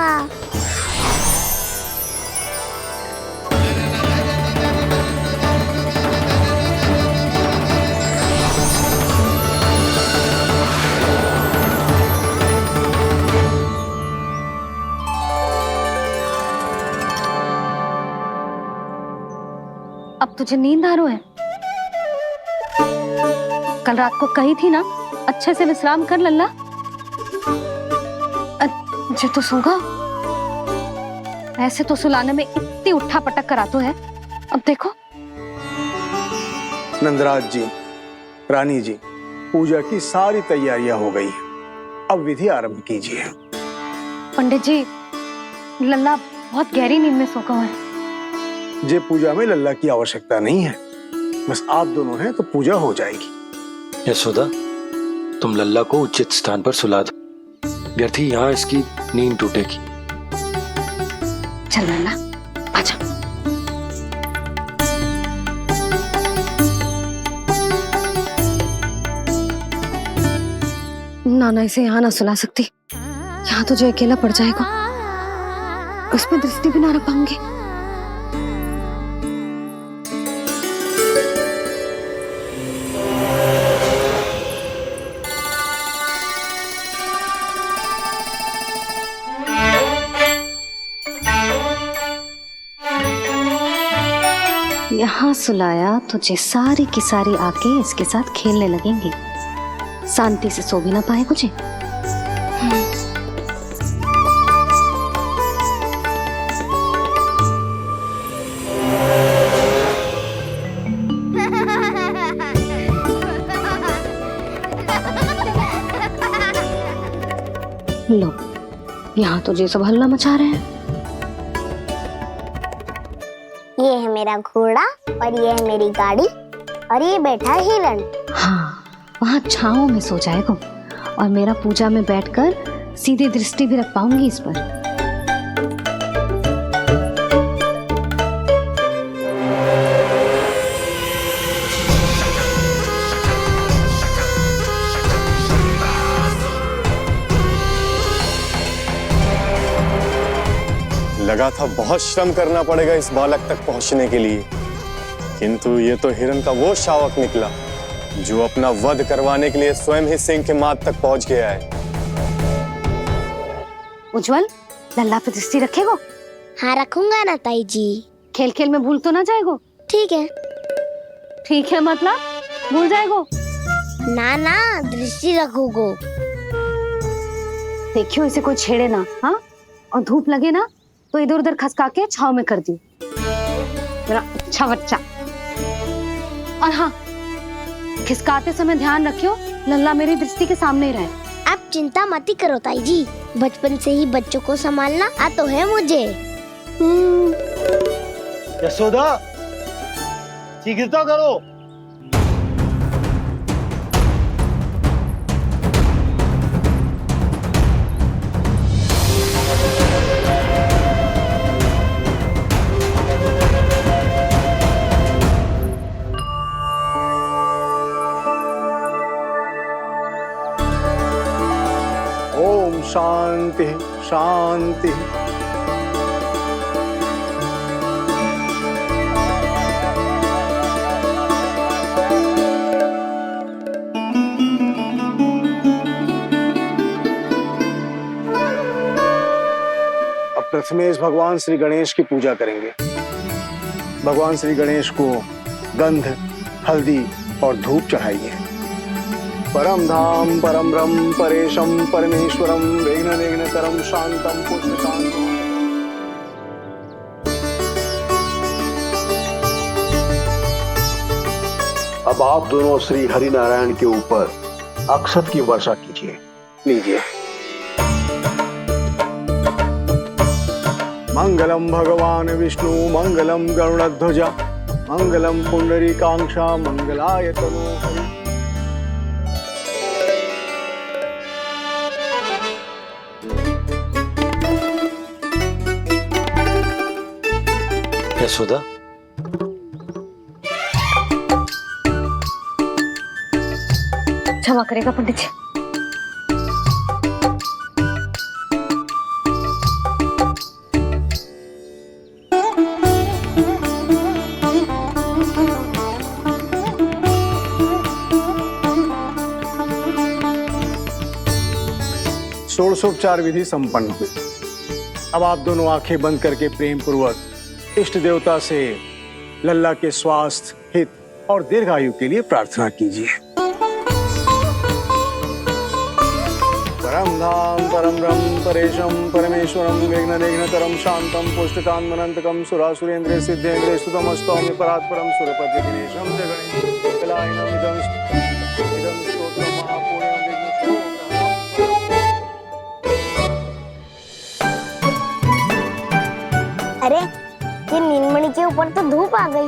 अब तुझे नींद आ रही है? कल रात को कही थी ना अच्छे से विश्राम कर लल्ला। मुझे तो सूंघा, ऐसे तो सुलाने में इतनी उठा पटक कर आतो है। अब देखो। नंदराज जी, रानी जी, पूजा की सारी तैयारियां हो गई हैं। अब विधि आरंभ कीजिए। पंडित जी, लल्ला बहुत गहरी नींद में सोता है। जे पूजा में लल्ला की आवश्यकता नहीं है, बस आप दोनों हैं तो पूजा हो जाएगी। यशोदा, तुम लल्ला को उचित स्थान पर सुला दो, व्यर्थ ही यहाँ इसकी नींद टूटेगी। चल लल्ला आजा। नाना इसे यहाँ ना सुला सकती, यहाँ तो जो अकेला पड़ जाएगा, उसमें दृष्टि भी ना रख पाऊंगी। यहाँ सुलाया तो जे सारी की सारी आके इसके साथ खेलने लगेंगी, शांति से सो भी ना पाए कुछ। लो यहाँ तो जे सब हल्ला मचा रहे हैं। ये है मेरा घोड़ा और ये है मेरी गाड़ी और ये बैठा है हिरण। हाँ वहाँ छांव में सो जाएगा और मेरा पूजा में बैठकर सीधे दृष्टि भी रख पाऊंगी इस पर। लगा था बहुत श्रम करना पड़ेगा इस बालक तक पहुंचने के लिए, किंतु ये तो हिरण का वो शावक निकला जो अपना वध करवाने के लिए स्वयं ही सिंह के माथ तक पहुंच गया है। उज्जवल लल्ला पे दृष्टि रखेगो? हाँ रखूंगा ना ताई जी। खेल खेल में भूल तो ना जाएगो? ठीक है। ठीक है मतलब भूल जाएगो? ना ना दृष्टि रखोगो। देखियो इसे कोई छेड़े ना, हाँ? और धूप लगे ना तो इधर उधर खसका के छाव में कर दी। मेरा अच्छा बच्चा। और हाँ खिसकाते समय ध्यान रखियो लल्ला मेरी दृष्टि के सामने ही रहे। आप चिंता मत करो ताई जी, बचपन से ही बच्चों को संभालना आता है मुझे। यशोदा शीघ्रता करो। ओम शांति शांति। अब प्रथमेश भगवान श्री गणेश की पूजा करेंगे। भगवान श्री गणेश को गंध, हल्दी और धूप चढ़ाइए। परम धाम परम ब्रह्म परेशम परमेश्वरम विघ्न निघ्नकरम शांतम पुष्पशांतम। अब आप दोनों श्री हरि नारायण के ऊपर अक्षत की वर्षा कीजिए। लीजिए। मंगलम भगवान विष्णु मंगलम गरुड़ध्वजा मंगलम पुंडरीकाक्षा मंगलाय तनोहरि। यशोदा क्षमा करेगा पंडित जी। षोडशोपचार विधि संपन्न हुई। अब आप दोनों आंखें बंद करके प्रेम पूर्वक इष्ट देवता से लल्ला के स्वास्थ्य, हित और दीर्घायु के लिए प्रार्थना कीजिए। परम धाम परम ब्रह्म परेशम परमेश्वरम विघ्न निघ्नकरम शांतम पुष्टकान्मनंतकम सुरासुरेंद्र सिद्धेंद्र स्तुतम स्तौम्य परात्परम सुरपति दिनेशम जगणेश कलायनम इदं स्तोत्रम महापुण्यम विघ्न। अरे ये नीलमणि के ऊपर तो धूप आ गई।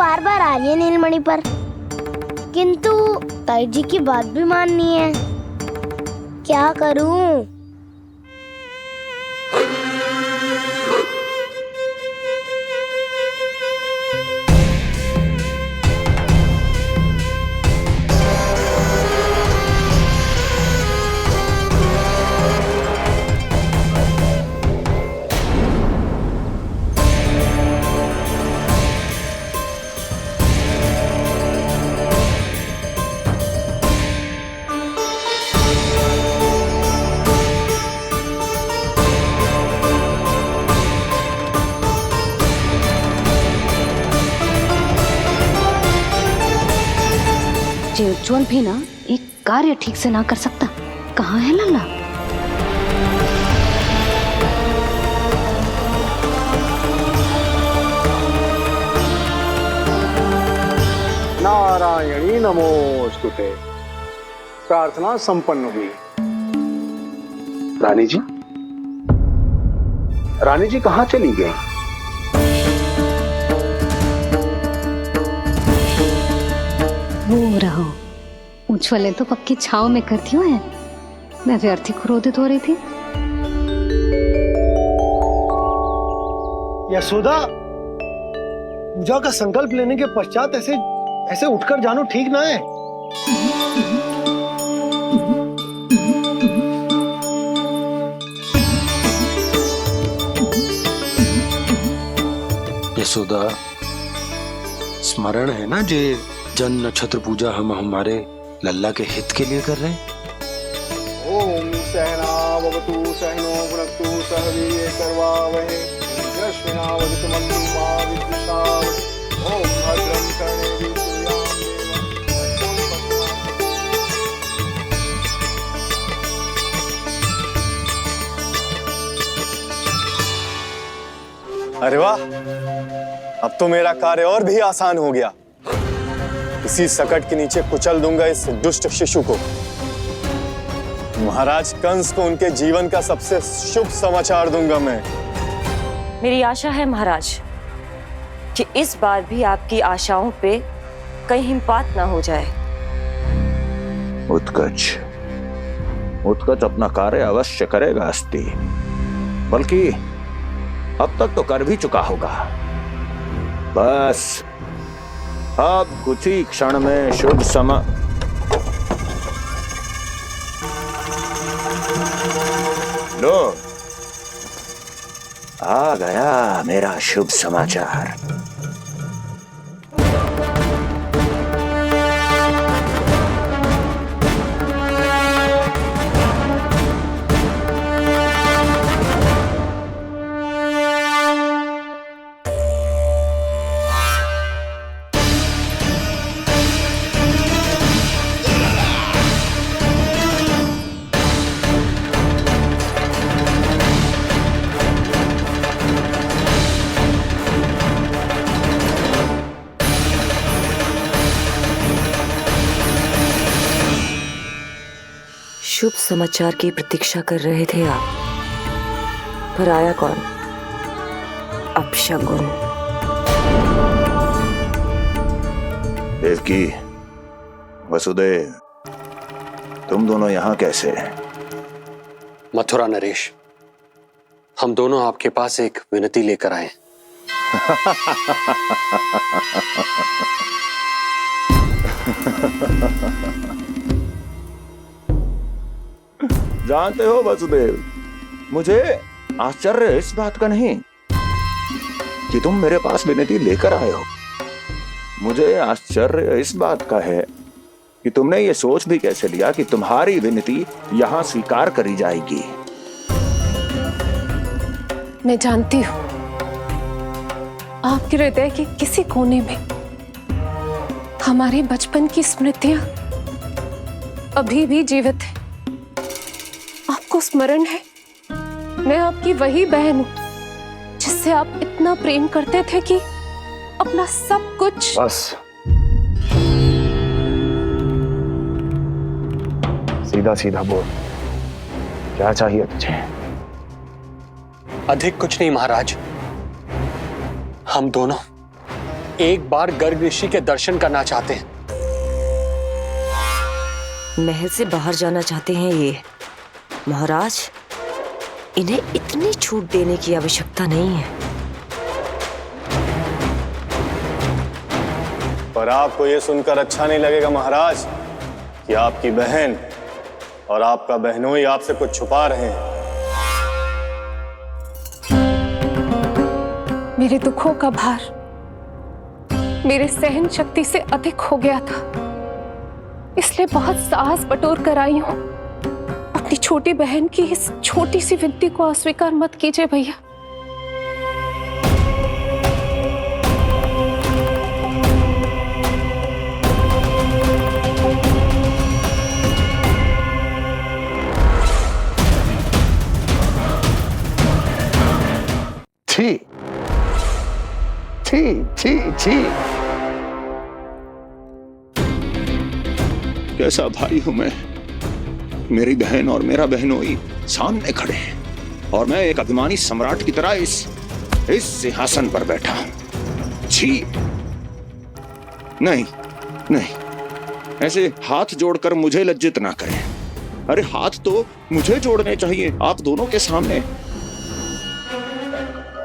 बार बार आ रही है नीलमणि पर, किंतु ताई जी की बात भी माननी है। क्या करूं? उज्ज्वल भी ना एक कार्य ठीक से ना कर सकता। कहाँ है लल्ला? नारायणी नमोस्तुते। प्रार्थना संपन्न हुई। रानी जी, रानी जी कहाँ चली गई? वो रहो, उज्ज्वल तो पक्की छाव में करती हुए है। मैं व्यर्थ ही क्रोधित हो रही थी। यशोदा, पूजा का संकल्प लेने के पश्चात ऐसे उठकर जानो ठीक ना है। यशोदा, स्मरण है ना जे जन नक्षत्र पूजा हम हमारे लल्ला के हित के लिए कर रहे हैं। ओम सहनावतु सहनो भुनक्तु सह वीर्येर्करवावहै तेजस्विनावधीतमस्तु मा विद्विषावहै। ओम भद्रं कर्णेभिः अरे वाह, अब तो मेरा कार्य और भी आसान हो गया। इसी सकट के नीचे कुचल दूंगा इस दुष्ट शिशु को। महाराज कंस को उनके जीवन का सबसे शुभ समाचार दूंगा मैं। मेरी आशा है महाराज कि इस बार भी आपकी आशाओं पे कहीं हिमपात ना हो जाए। उत्कच अपना कार्य अवश्य करेगा अस्ति, बल्कि अब तक तो कर भी चुका होगा। बस अब कुछ ही क्षण में शुभ समय। लो, आ गया मेरा शुभ समाचार। शुभ समाचार की प्रतीक्षा कर रहे थे आप, पर आया कौन? अपशगुन। देवकी, वसुदेव, तुम दोनों यहाँ कैसे? मथुरा नरेश, हम दोनों आपके पास एक विनती लेकर आए। जानते हो वसुदेव, मुझे आश्चर्य इस बात का नहीं कि तुम मेरे पास विनती लेकर आए हो। मुझे आश्चर्य इस बात का है कि तुमने ये सोच भी कैसे लिया कि तुम्हारी विनती यहां स्वीकार करी जाएगी। मैं जानती हूँ आपके हृदय के किसी कोने में हमारे बचपन की स्मृतियां अभी भी जीवित है। आपको स्मरण है, मैं आपकी वही बहन हूं जिससे आप इतना प्रेम करते थे कि अपना सब कुछ। बस, सीधा सीधा बोल, क्या चाहिए तुझे? अधिक कुछ नहीं महाराज, हम दोनों एक बार गर्ग ऋषि के दर्शन करना चाहते हैं। महल से बाहर जाना चाहते हैं ये। महाराज, इन्हें इतनी छूट देने की आवश्यकता नहीं है। पर आपको ये सुनकर अच्छा नहीं लगेगा महाराज कि आपकी बहन और आपका बहनोई आपसे कुछ छुपा रहे हैं। मेरे दुखों का भार मेरे सहन शक्ति से अधिक हो गया था, इसलिए बहुत साहस बटोर कर आई हूं। अपनी छोटी बहन की इस छोटी सी विनती को अस्वीकार मत कीजिए भैया। छी छी छी छी, कैसा भाई हूं मैं। मेरी बहन और मेरा बहनोई सामने खड़े हैं और मैं एक अभिमानी सम्राट की तरह इस सिंहासन पर बैठा हूं। छी, नहीं नहीं, ऐसे हाथ जोड़कर मुझे लज्जित ना करें। अरे हाथ तो मुझे जोड़ने चाहिए आप दोनों के सामने।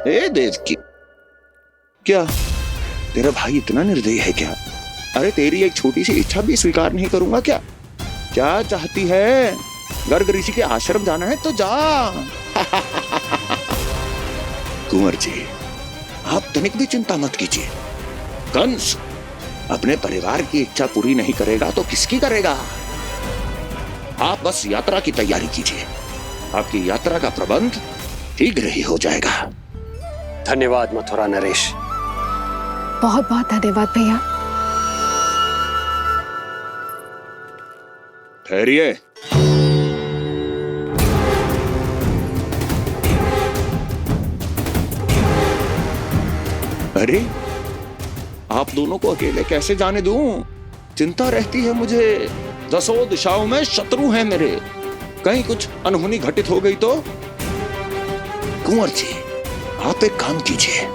ए देवकी, क्या तेरा भाई इतना निर्दयी है क्या? अरे तेरी एक छोटी सी इच्छा भी स्वीकार नहीं करूंगा क्या? क्या चाहती है? गर्ग ऋषि के आश्रम जाना है तो जा। कुंवर जी, आप तनिक भी चिंता मत कीजिए। कंस अपने परिवार की इच्छा पूरी नहीं करेगा तो किसकी करेगा? आप बस यात्रा की तैयारी कीजिए, आपकी यात्रा का प्रबंध शीघ्र ही हो जाएगा। धन्यवाद मथुरा नरेश। बहुत बहुत धन्यवाद भैया। ठहरिए। अरे आप दोनों को अकेले कैसे जाने दूं? चिंता रहती है मुझे। दसों दिशाओं में शत्रु हैं मेरे, कहीं कुछ अनहोनी घटित हो गई तो? कुंवर जी, आप एक काम कीजिए,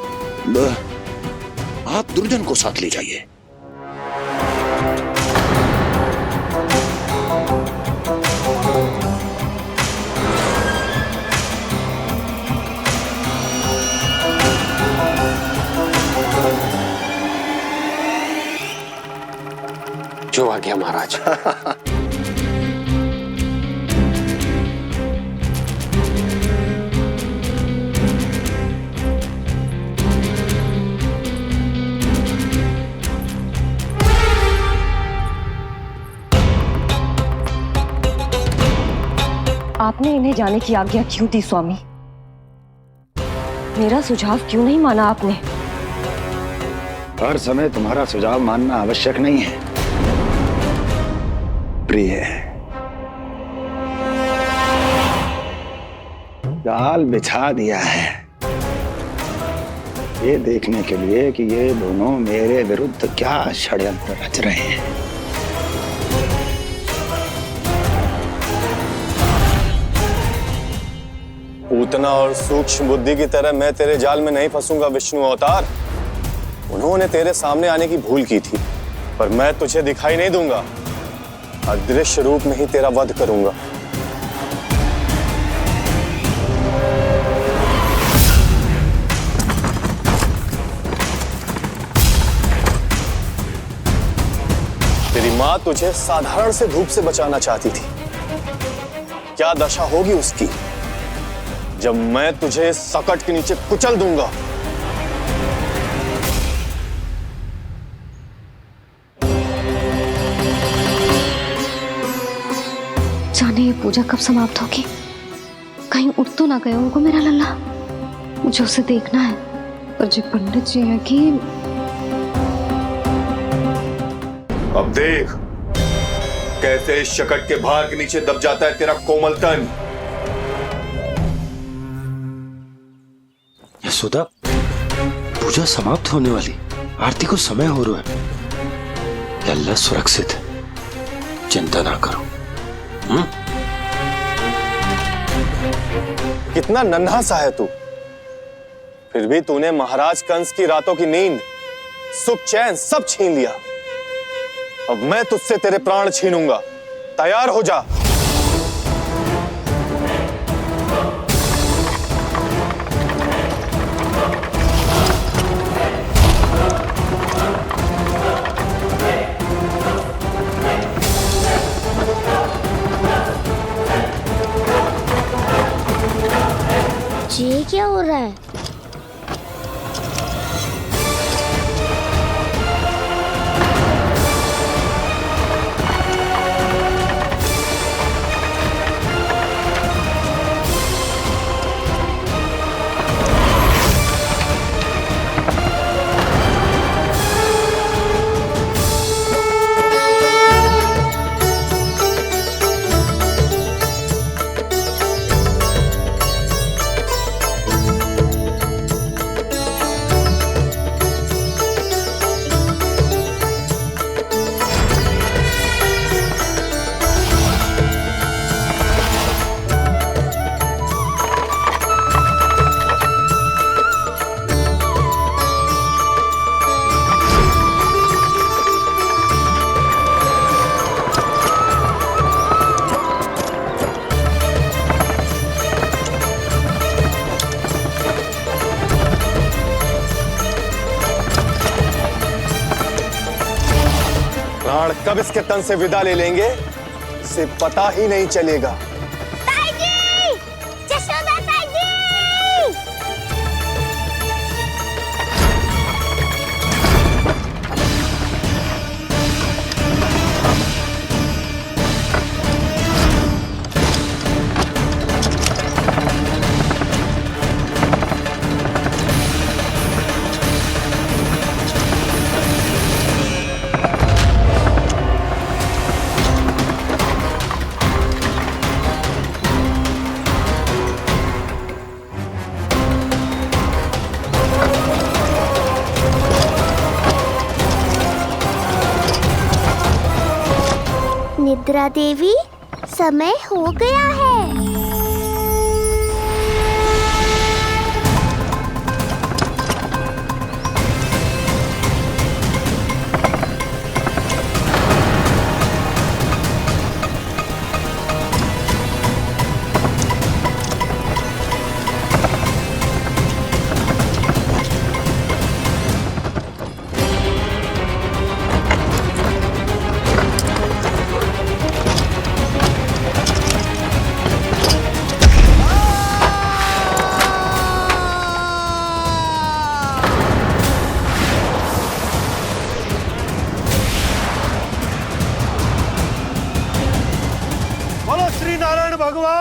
आप दुर्जन को साथ ले जाइए। जो आ गया महाराज। आपने इन्हें जाने की आज्ञा क्यों दी स्वामी? मेरा सुझाव क्यों नहीं माना आपने? हर समय तुम्हारा सुझाव मानना आवश्यक नहीं है प्रिय। जाल बिछा दिया है ये देखने के लिए कि ये दोनों मेरे विरुद्ध क्या षड्यंत्र रच रहे हैं। पूतना और सूक्ष्म बुद्धि की तरह मैं तेरे जाल में नहीं फंसूंगा विष्णु अवतार। उन्होंने तेरे सामने आने की भूल की थी, पर मैं तुझे दिखाई नहीं दूंगा। अदृश्य रूप में ही तेरा वध करूंगा। तेरी मां तुझे साधारण से धूप से बचाना चाहती थी। क्या दशा होगी उसकी जब मैं तुझे सकट के नीचे कुचल दूंगा। जाने ये पूजा कब समाप्त होगी? कहीं उठ तो ना गया होगा मेरा लल्ला। मुझे उसे देखना है। पर जो पंडित जी है कि अब देख कैसे इस शकट के भार के नीचे दब जाता है तेरा कोमल तन। यशोदा, पूजा समाप्त होने वाली, आरती को समय हो रहा है। लल्ला सुरक्षित है, चिंता ना करो। कितना नन्हा सा है तू, फिर भी तूने महाराज कंस की रातों की नींद सुख चैन सब छीन लिया। अब मैं तुझसे तेरे प्राण छीनूंगा। तैयार हो जा। ये क्या हो रहा है? प्राण कब इसके तन से विदा ले लेंगे इसे पता ही नहीं चलेगा। निद्रा देवी, समय हो गया है। बोलो श्री नारायण भगवान